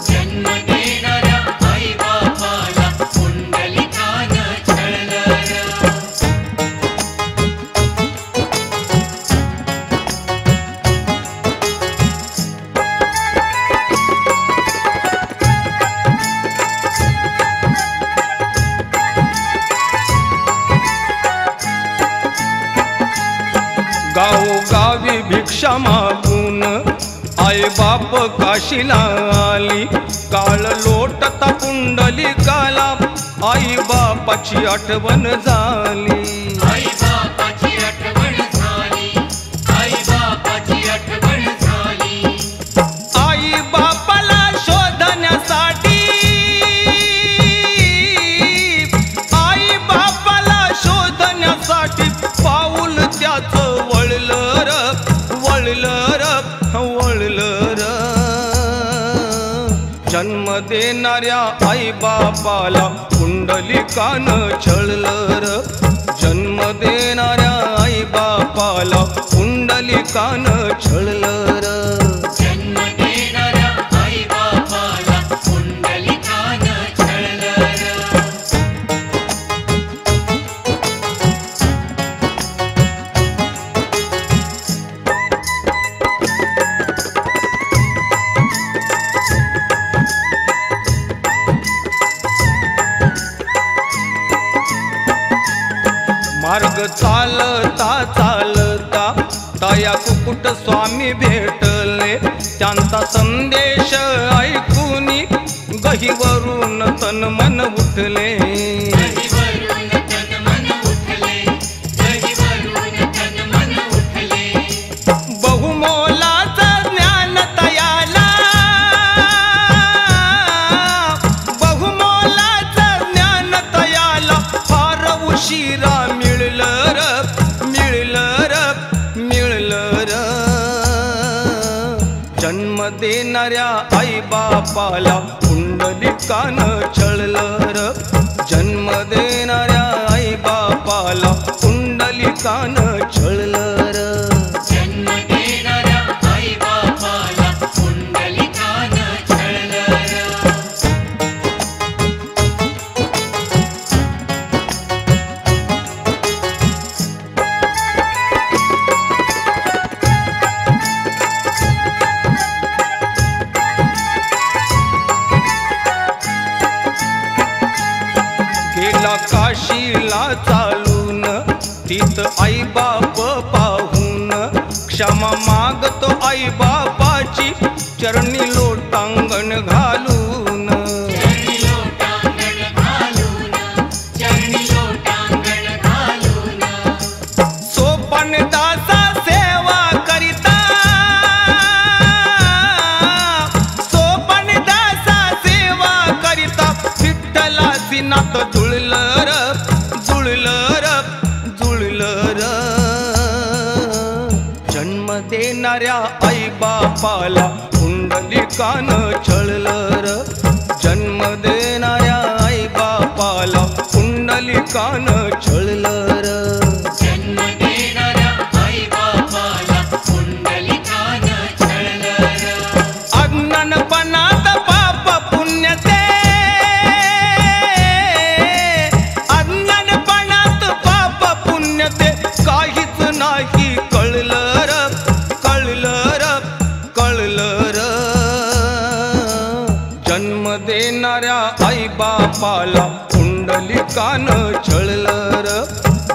जन्म देणाऱ्या आई बापाला पुंडलिकानं छळलं र. गावोगावी भिक्षा मागून आई बाप काशीला आली. काळ लोटता पुंडलिकाला आई बापाची आठवण झाली. आई बापाची आठवण झाली, आई बापाची आठवण झाली. आई बापाला शोधण्यासाठी, आई बापाला शोधण्यासाठी पाऊल त्याचं वळलं र, वळलं र, वळलं र. जन्म देणाऱ्या आई बापाला पुंडलिकानं छळलं र. जन्म देणाऱ्या आई बापाला पुंडलिकानं छळलं र. जन्म देणाऱ्या आई बापाला पुंडलिकानं छळलं र. मार्ग चालता चालता तया कुकुट स्वामी भेटले. त्यांचा संदेश ऐकून गहीवरून तन मन उठले. दहीवरून तन मन उठले, दहीवरून तन मन उठले. बहुमोलाचं ज्ञान तयाला, बहुमोलाचं ज्ञान तयाला फार उशिरा मिळलं र, मिळलं र, मिळलं र. जन्म देणाऱ्या आई बापाला पुंडलिकानं छळलं र. जन्म देणाऱ्या आई बापाला पुंडलिकानं छळलं र. जन्म देणाऱ्या आई बापाला पुंडलिकानं छळलं र. गेला काशीला चालून तीत आई बाप पाहून. क्षमा मागतो आई बापाची चरणी लोटांगण घालून. चरणी लोटांगण घालून, चरणी लोटांगण घालून. सोपन दासा सेवा करिता, सोपन दासा सेवा करिता विठ्ठलाची नात जुळलं र, जुळलं र, जुळलं र. जन्म देणाऱ्या आई बापाला पुंडलिकानं छळलं र. जन्म देणाऱ्या आई बापाला पुंडलिकानं पुंडलिकान छळलं र. जन्म देणाऱ्या आई बापाला पुंडलिकानं छळलं र. अज्ञानपणात पाप पुण्य ते, अज्ञानपणात पाप पुण्य ते काहीच नाही कळलं र, कळलं र, कळलं र. जन्म देणाऱ्या आई बापाला पुंडलिकान छळलं र.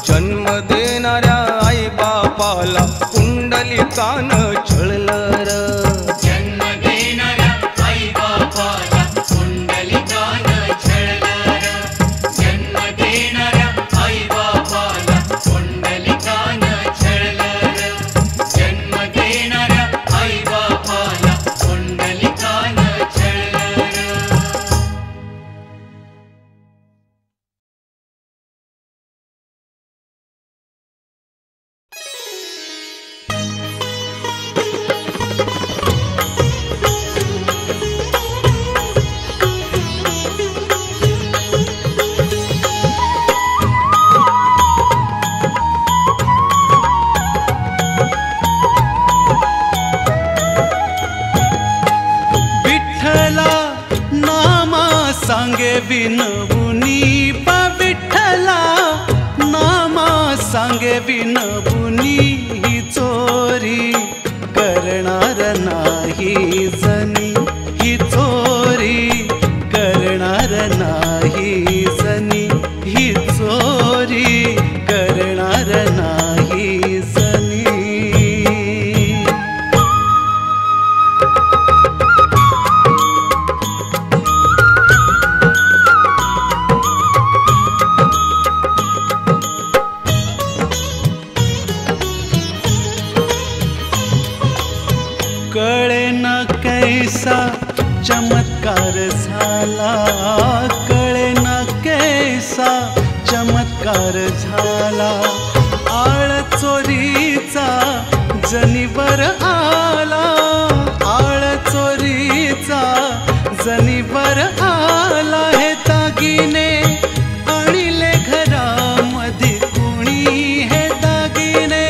जन्म देणाऱ्या आई बापाला पुंडलिकान छळलं र. जन्म देणाऱ्या आई बापाला पुंडलिकानं छळलं र. जन्म देणाऱ्या आई बापाला पुंडलिकानं छळलं र. जन्म देणाऱ्या आई बापाला पुंडलिकानं छळलं र. विठ्ठला नामा सांगे विनवुनी, विठ्ठला नामा सांगे विनवुनी. ही चोरी करणार नाही जनी, ही चोरी करणार नाही जनी, ही चोरी करणार नाही जनी. कळेना कैसा चमत्कार झाला, कळेना कैसा चमत्कार झाला. आळ चोरीचा जनीवर आला, आळ चोरीचा जनीवर आला. हे दागिने आणले घरामध्ये कुणी, हे दागिने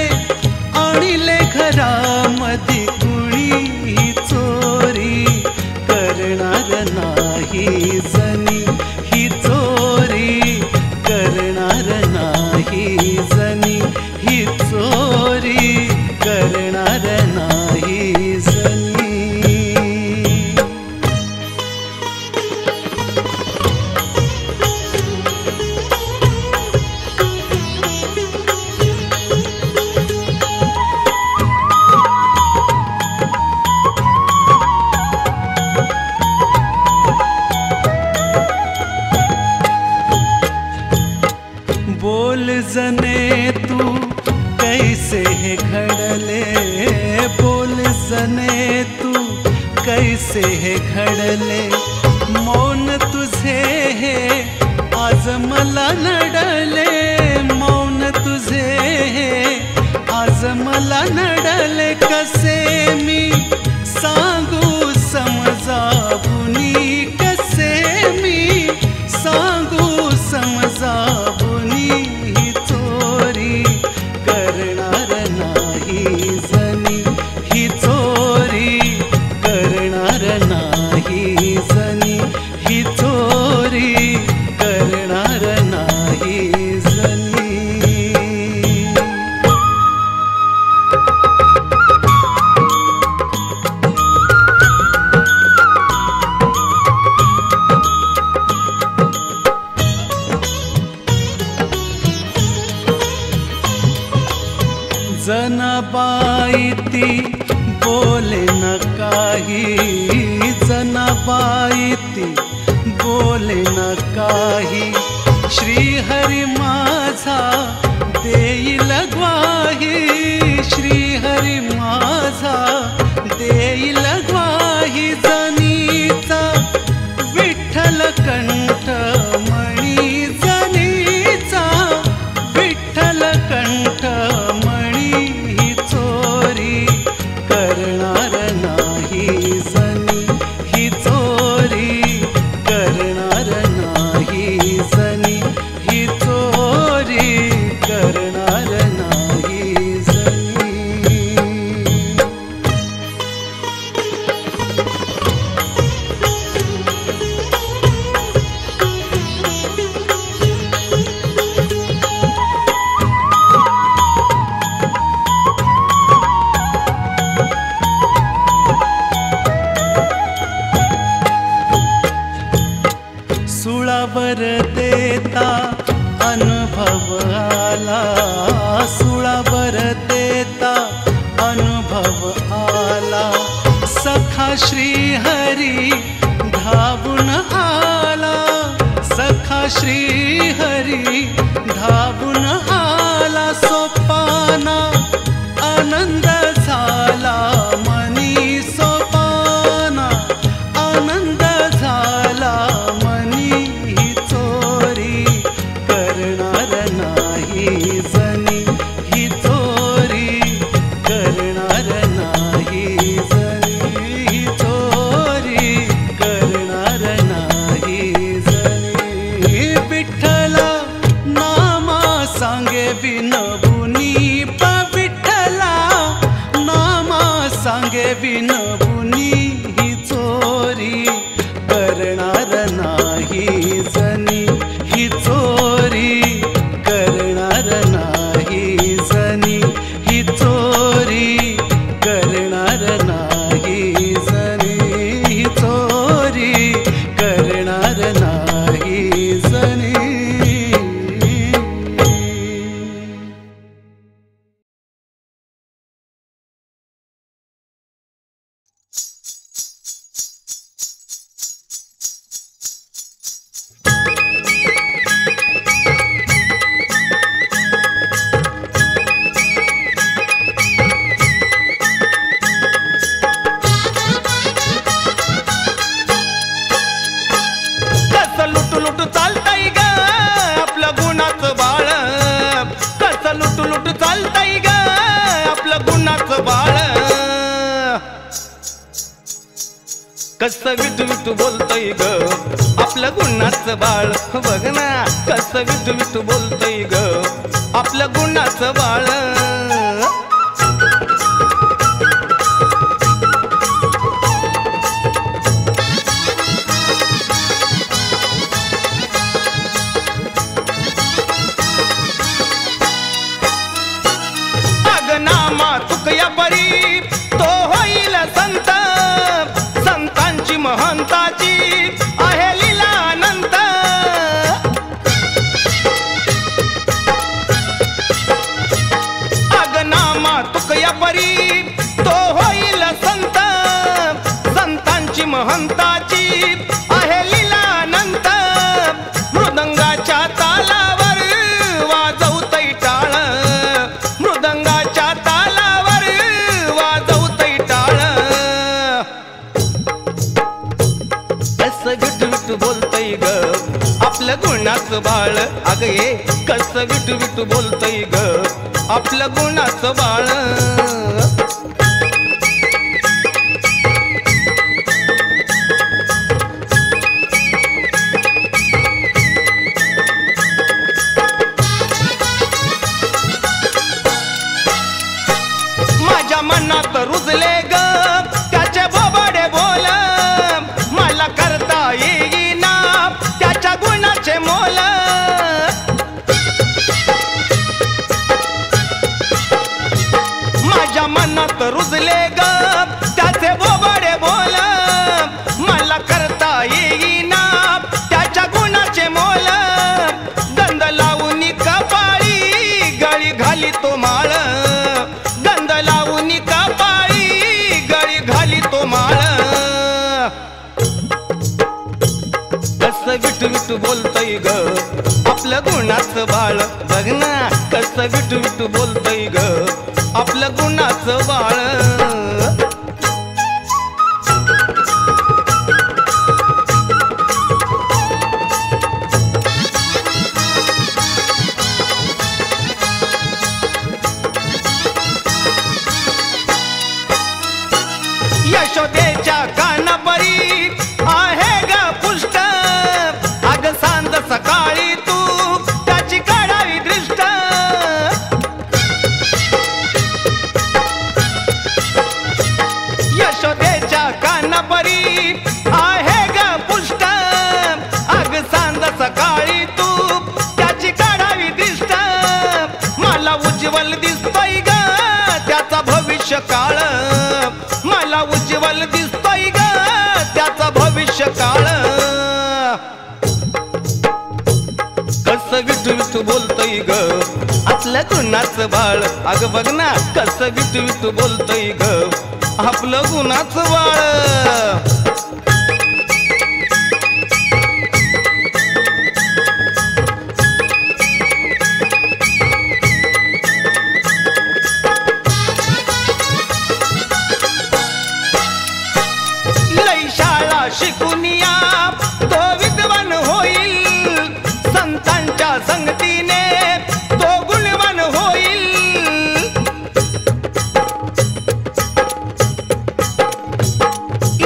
आणले घरामध्ये कुणी. ही चोरी करणार नाही जनी, ही चोरी करणार नाही जनी, ही चोरी करणार नाही जनी. बोल जने तू कैसे हे घडले, बोल जने तू कैसे हे घडले. मौन तुझे हे आज मला नडले, मौन तुझे हे आज मला नडले. कसे मी सांगू समजावुनी, कसे मी सांगू समजावुनी. ही चोरी करणार नाही जनी, ही चोरी करणार नाही जनी, ही चोरी करणार नाही जनी. जनाबाई ती बोले न काही, जनाबाई ती बोले न काही. श्रीहरी माझा देईल ग्वाही, श्रीहरी माझा देईल ग्वाही. जनीचा विठ्ठल कंठ मणी, जनीचा विठ्ठल कंठ मणी. ही चोरी करणार नाही जनी, ही चोरी करणार नाही जनी, ही चोरी सखा श्री हरी धावून आला, सखा श्री हरी धावून आला, सोपाना आनंद झाला मनी, सोपाना आनंद झाला मनी, ही चोरी करणार नाही जनी, ही चोरी करणार नाही जनी, ही चोरी करणार नाही जनी. विठ्ठला नामा सांगे विनवुनी, विठ्ठला नामा सांगे विनवुनी, ही चोरी करणार नाही जनी, ही चोरी करणार नाही जनी, ही चोरी करणार नाही जनी, ही चोरी करणार नाही जनी. कसं लुटू लुटू चालतंय ग आपलं गुणाचं बाळ, कसं लुटू लुटू चालतंय ग आपलं गुणाचं बाळ. कसं विटू विटू बोलतय ग आपलं गुणाचं बाळ, बघ ना कसं विटू विटू बोलतय ग आपलं गुणाचं बाळ. नामा तुकया परी तो होईल संत, संतांची महंताची आहे लीला अनंत. अग नामा तुकया परी तो होईल संत, संतांची महंताची आहे लीला अनंत. मृदंगाच्या तालावर वाजवतय टाळ, मृदंगाच्या तालावर वाजवतय टाळ. कसं विटू विटू बोलतय ग आपलं गुणाचं बाळ, अग ये कसं विटू विटू बोलतय ग आपलं गुणाचं बाळ. माझ्या मनात रुजले ग त्याचे बोबाडे बोल, मला करता येईना त्याच्या गुणाचे मोल. माझ्या मनात रुजले ग त्याचे बोबाडे बोल, मला करता येईना त्याच्या गुणाचे मोल. गंध लावून कपाळी गळी घाली तो माळ, गंध लावून कपाळी गळी घाली तो माळ. कसं विटू विटू बोलतय ग आपलं गुणाचं बाळ, बघ ना कसं विटू विटू बोलतय ग आपलं गुणाचं बाळ. यशोदेच्या कानापरी आहे ग पुष्ट, अग सांज सकाळी तू त्याची काढावी दृष्ट. यशोदेच्या कानापरी आहे ग पुष्ट, अग सांज सकाळी तू त्याची काढावी दृष्ट. मला उज्ज्वल दिसतोय ग त्याचा भविष्य काळ, मला उज्ज्वल दिसतोय ग त्याचा भविष्य काळ. कसं विठू विठू बोलतोय ग आपल्या गुणाचं बाळ, अग बघ ना कसं विठू विठू बोलतोय ग आपलं गुणाचं बाळ. लई शाळा शिकून या तो विद्वान होईल, संतांच्या संगतीने तो गुणवान होईल.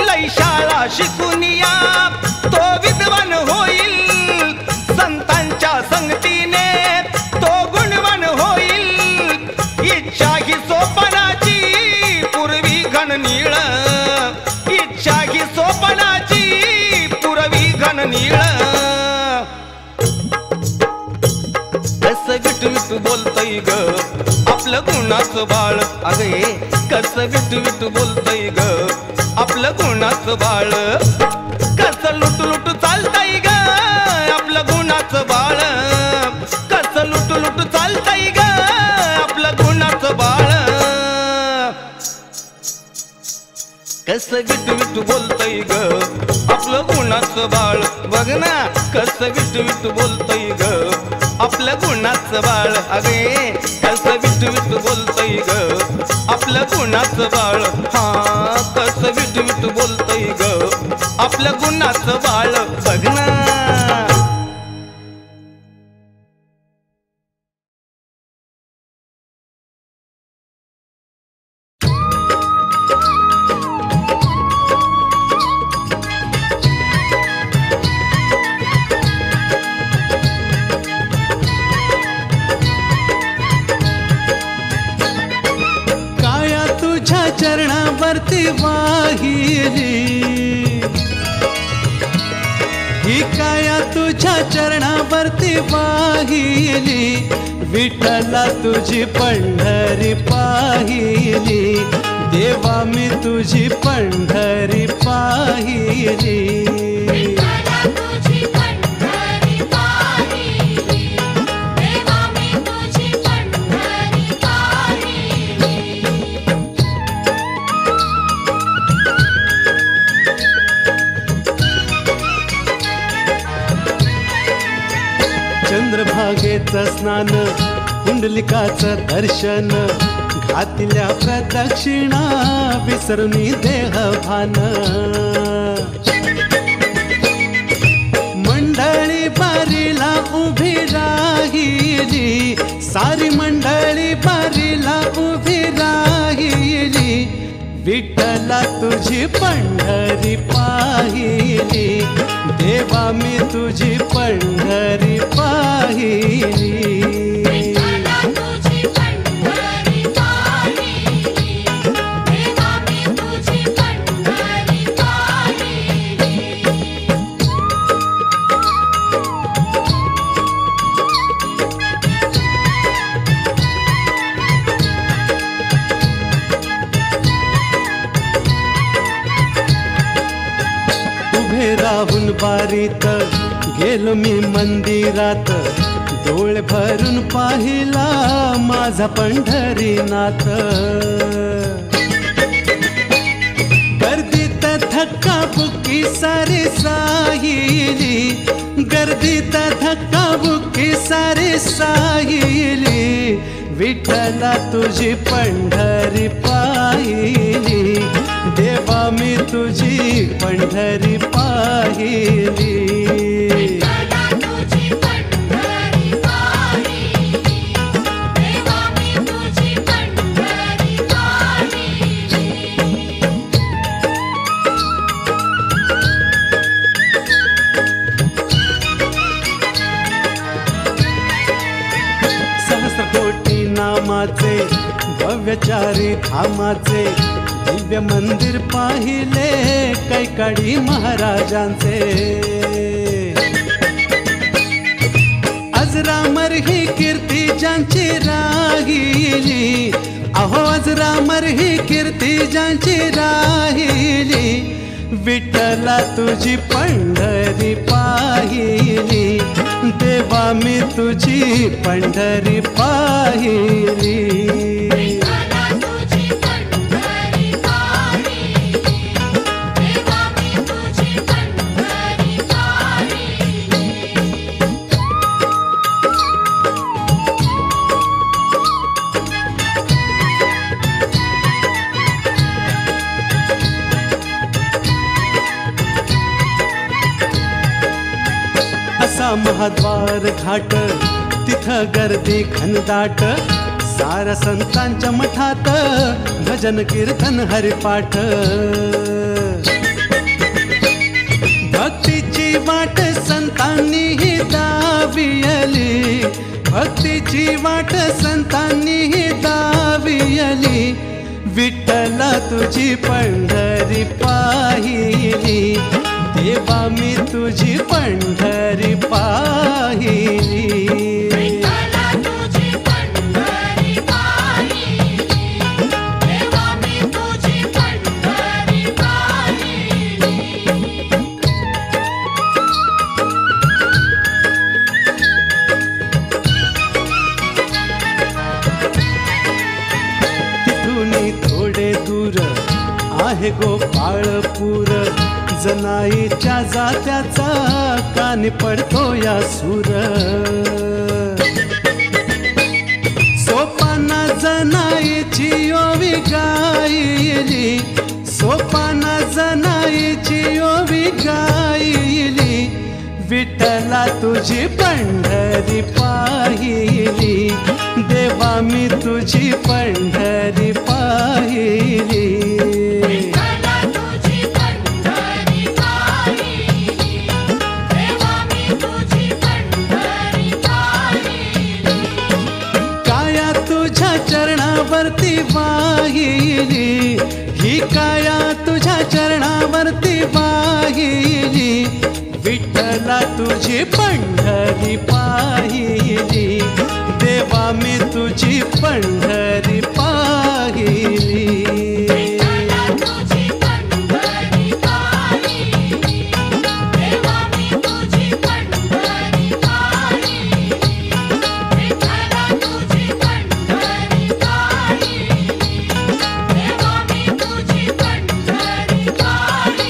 लई शाळा शिकून या तो विद्वान होईल, संतांच्या संगतीने तो गुणवान होईल. इच्छा ही सोपनाची पूर्वी घननीळ, इच्छा ही सोपनाची पूर्वी घननीळ. कसं विटविट बोलतय ग आपलं गुणाचं बाळ, अगे कसं विटविट बोलतय ग आपलं गुणाचं बाळ. कसं लुटलुट चालतय ग आपलं गुणाचं बाळ, कसं लुटलुट चालतय ग आपलं गुणाचं बाळ. कसं विटविट बोलतय ग आपलं गुणाचं बाळ, बघ ना कसं विटविट बोलतय ग आपलं गुणाचं बाळ. अगे कसं विटविट बोलतय ग आपलं गुणाचं बाळ. हा कसं विटविट बोलतय ग आपलं गुणाचं बाळ, बघ ना. चरणावरती वाहिली ही काया तुझ्या चरणावरती वाहिली, विठ्ठला तुझी पंढरी पाहिली, देवा मी तुझी पंढरी पाहिली. चंद्रभागेचं स्नान, कुंडलिकाचं दर्शन, घातल्या प्रदक्षिणा विसरुनी देहभान. मंडळी बारीला उभी राहिली, सारी मंडळी बारीला उभी राहिली, विठ्ठला तुझी पंढरी पाहिली, देवा मी तुझी पंढरी पाहिली. राहून बारीत गेलो मी मंदिरात, डोळे भरून पाहिला माझा पंढरीनाथ. गर्दीत धक्काबुक्की सारी साहिली, गर्दीत धक्काबुक्की सारी साहिली, विठ्ठला तुझी पंढरी पाहिली, देवा मी तुझी पंढरी पाहिली. सहस्रकोटी नामाचे भव्यचारी धामाचे, दिव्य मंदिर पाहिले कैकाडी महाराजांचे. अजरामर ही कीर्ती ज्यांची राहिली, अहो अजरामर ही कीर्ती ज्यांची राहिली, विठ्ठला तुझी पंढरी पाहिली, देवा मी तुझी पंढरी पाहिली. महाद्वार घाट तिथं गर्दी घनदाट साऱ्या संतांच्या मठात भजन कीर्तन हरिपाठ भक्तीची वाट संतांनी ही दावियली भक्तीची वाट संतांनी ही दावियली विठ्ठला तुझी पंढरी पाहिली देवा मी तुझी पंढरी पाहिली विठ्ठला तुझी पंढरी पाहिली देवा मी तुझी पंढरी पाहिली तिथून थोडे दूर आहे गोपाळपूर जनाईच्या जात्याचा कानी पडतो या सूर सोपाना जनाईची ओवी गायली सोपाना जनाईची ओवी गायली विठ्ठला तुझी पंढरी पाहिली देवा मी तुझी पंढरी पाहिली विठ्ठला तुझी पंढरी पाहिली देवा मी तुझी पंढरी पाहिली काया तुझ्या चरणावरती वाहिली ही काया तुझ्या चरणावरती वाहिली विठ्ठला तुझी पंढरी पाहिली देवा मी तुझी पंढरी पाहिली विठ्ठला तुझी पंढरी पाहिली देवा मी तुझी पंढरी पाहिली विठ्ठला तुझी पंढरी पाहिली देवा मी तुझी पंढरी पाहिली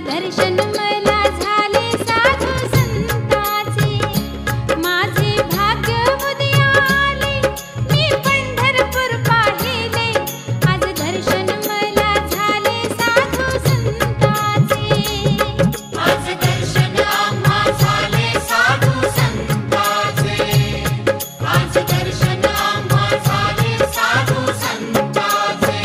दर्शन मला झाले साधू संताचे माझे भाग्य उदया आले मी पंढरपूर पाहिले आज दर्शन मला झाले साधू संताचे आज दर्शन आम्हा झाले साधू संताचे आज दर्शन आम्हा झाले साधू संताचे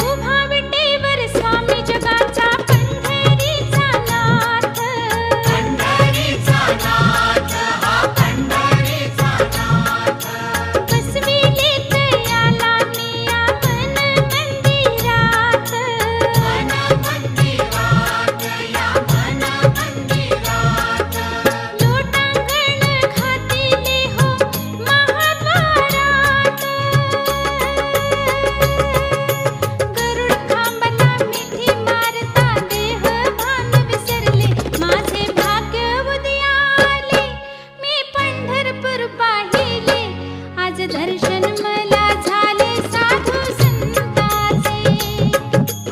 उभा विटेवर स्वामी जगाचा पंढरीचा नाथ पंढरीचा नाथ हा पंढरीचा नाथ बसविले तयाला मिया मन मंदिरात मन मंदिरात या मन मंदिरात लोटांगण घातिले हो महाद्वारात गरुड खांबला मिठी मारता देह भान विसरले माझे भाग्य उदया आले मी पंढरपूर पाहिले आज दर्शन मला झाले साधू संताचे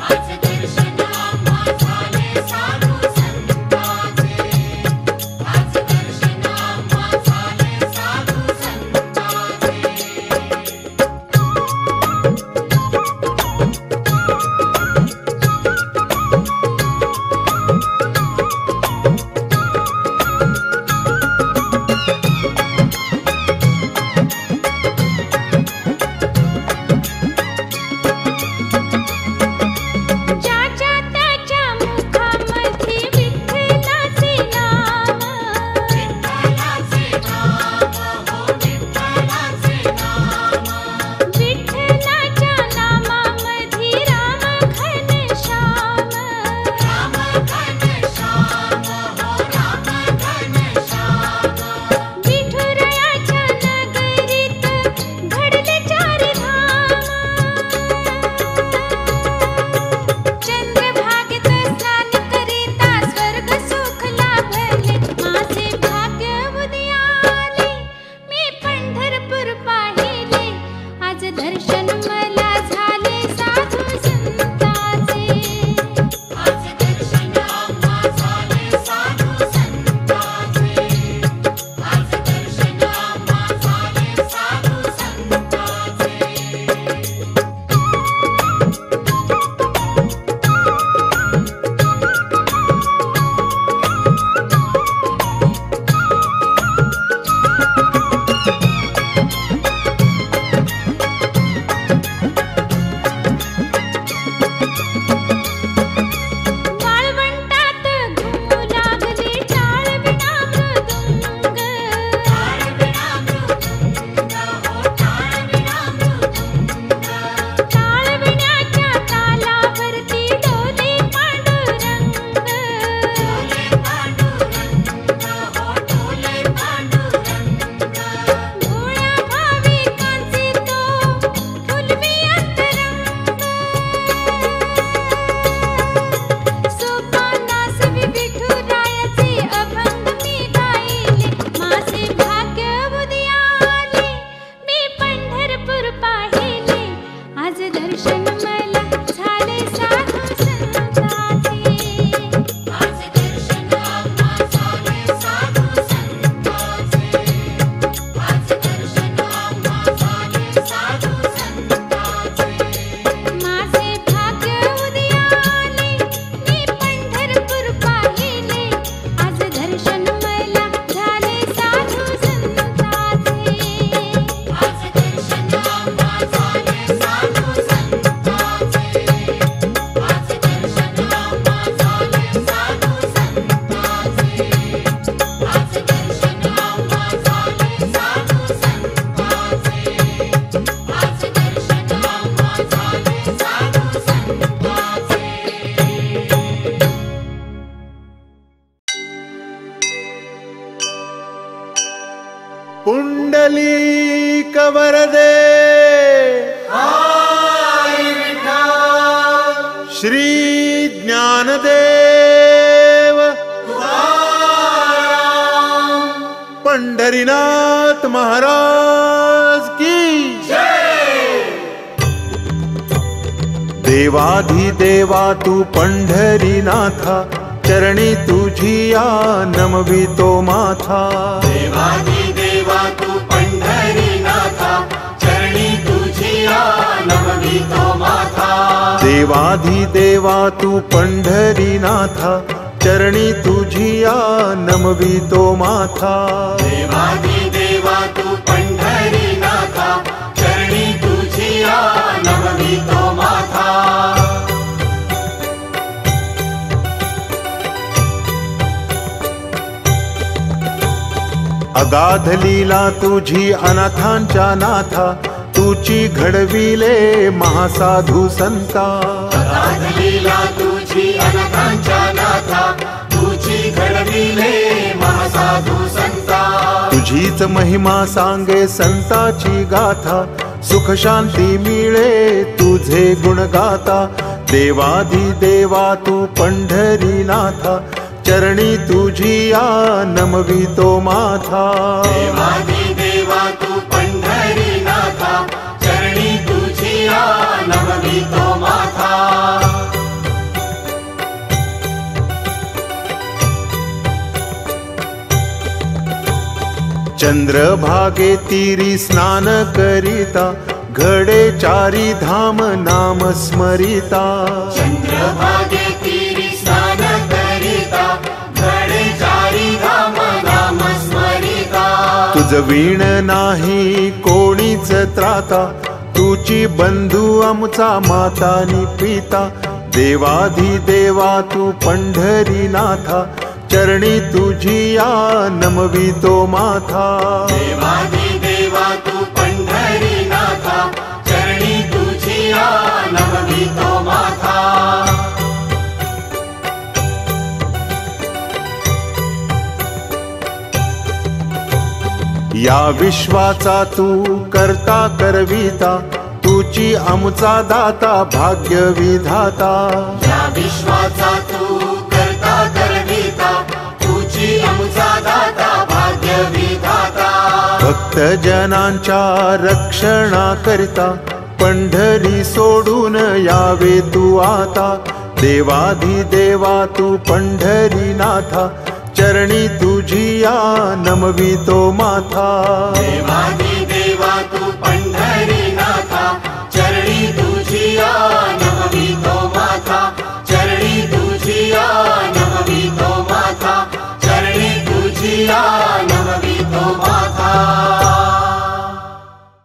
आज दर्शन आम्हा झाले साधू संताचे आज दर्शन आम्हा झाले साधू संताचे ज्याच्या त्याच्या मुखामध्ये विठ्ठलाचे नाम विठ्ठलाचे नाम हो विठ्ठलाचे नाम विठ्ठलाच्या नामामध्ये राम घनश्याम राम घनश्याम हो राम घनश्याम विठुरायाच्या नगरीत घडले चार धाम चंद्रभागेत स्नान करिता स्वर्ग सुख लाभले माझे भाग्य उदया आले मी पंढरपूर पाहिले आज दर्शन मला झाले साधू संताचे आज दर्शन आम्हा झाले साधू संताचे आज दर्शन आम्हा झाले साधू संताचे वाळवंटात घुमू लागले टाळ विना मृदुंग टाळविणा मृदुंग हो टाळविणा मृदुंग टाळ विण्याच्या तालावरती डोले पांडुरंग डोले पांडुरंग हो डोले पांडुरंग भोळ्या भाविकांचे तो फुलवी अंतरंग सोपानास विठुरायाचे अभंग मी गायले माझे भाग्य उदया आले मी पंढरपूर पाहिले आज दर्शन मला झाले साधू संताचे आज दर्शन आम्हा झाले साधू संताचे आज दर्शन आम्हा झाले साधू संताचे माझे भाग्य उदया आले मी पंढरपूर पाहिले आज दर्शन मला झाले साधू संताचे आज दर्शन आम्हा झाले साधू संताचे आज दर्शन आम्हा झाले साधू संताचे आज दर्शन आम्हा झाले साधू संताचे आज दर्शन आम्हा झाले साधू संताचे पुंडलीक वरदे पंढरीनाथ महाराज की देवाधिदेवा तू पंढरीनाथा चरणी तुझिया नमवितो माथा देवाधिदेवा तू पंढरीनाथा चरणी तुझिया नमवितो माथा देवाधिदेवा तू पंढरीनाथा चरणी तुझिया नमवितो माथा देवाधिदेवा तू पंढरीनाथा चरणी तुझिया नमवितो माथा अगाध लीला तुझी अनाथांच्या नाथा तुची घडविले महासाधू संता अगाध लीला तुझी अनाथांच्या नाथा तुझी घडविले महासाधू संता तुझीच महिमा सांगे संताची गाथा सुख शांती मिळे तुझे गुण गाता देवाधिदेवा तू पंढरीनाथा चरणी तुझिया नमवितो माथा देवाधिदेवा तू पंढरीनाथा चरणी तुझिया नमवितो माथा चंद्रभागे तीरी स्नान करिता घडे चारी धाम नाम स्मरिता चंद्रभागे तीरी स्नान करिता घडे चारी धाम नाम स्मरिता तुझ वीण नाही कोणीच त्राता तुची बंधू आमचा माता नि पिता देवाधिदेवा तू पंढरीनाथा चरणी तुझिया नमवितो माथा देवाधिदेवा तू पंढरीनाथा चरणी तुझिया नमवितो माथा या विश्वाचा तू करता करविता तुची आमचा दाता भाग्य विधाता या विश्वाचा तू करता करविता तुझी आमचा दाता भाग्य विधाता भक्त जनांच्या रक्षणा करता पंढरी सोडून यावे तू आता देवाधिदेवा तू पंढरीनाथा चरणी तुझिया नमवितो माथा देवाधिदेवा तू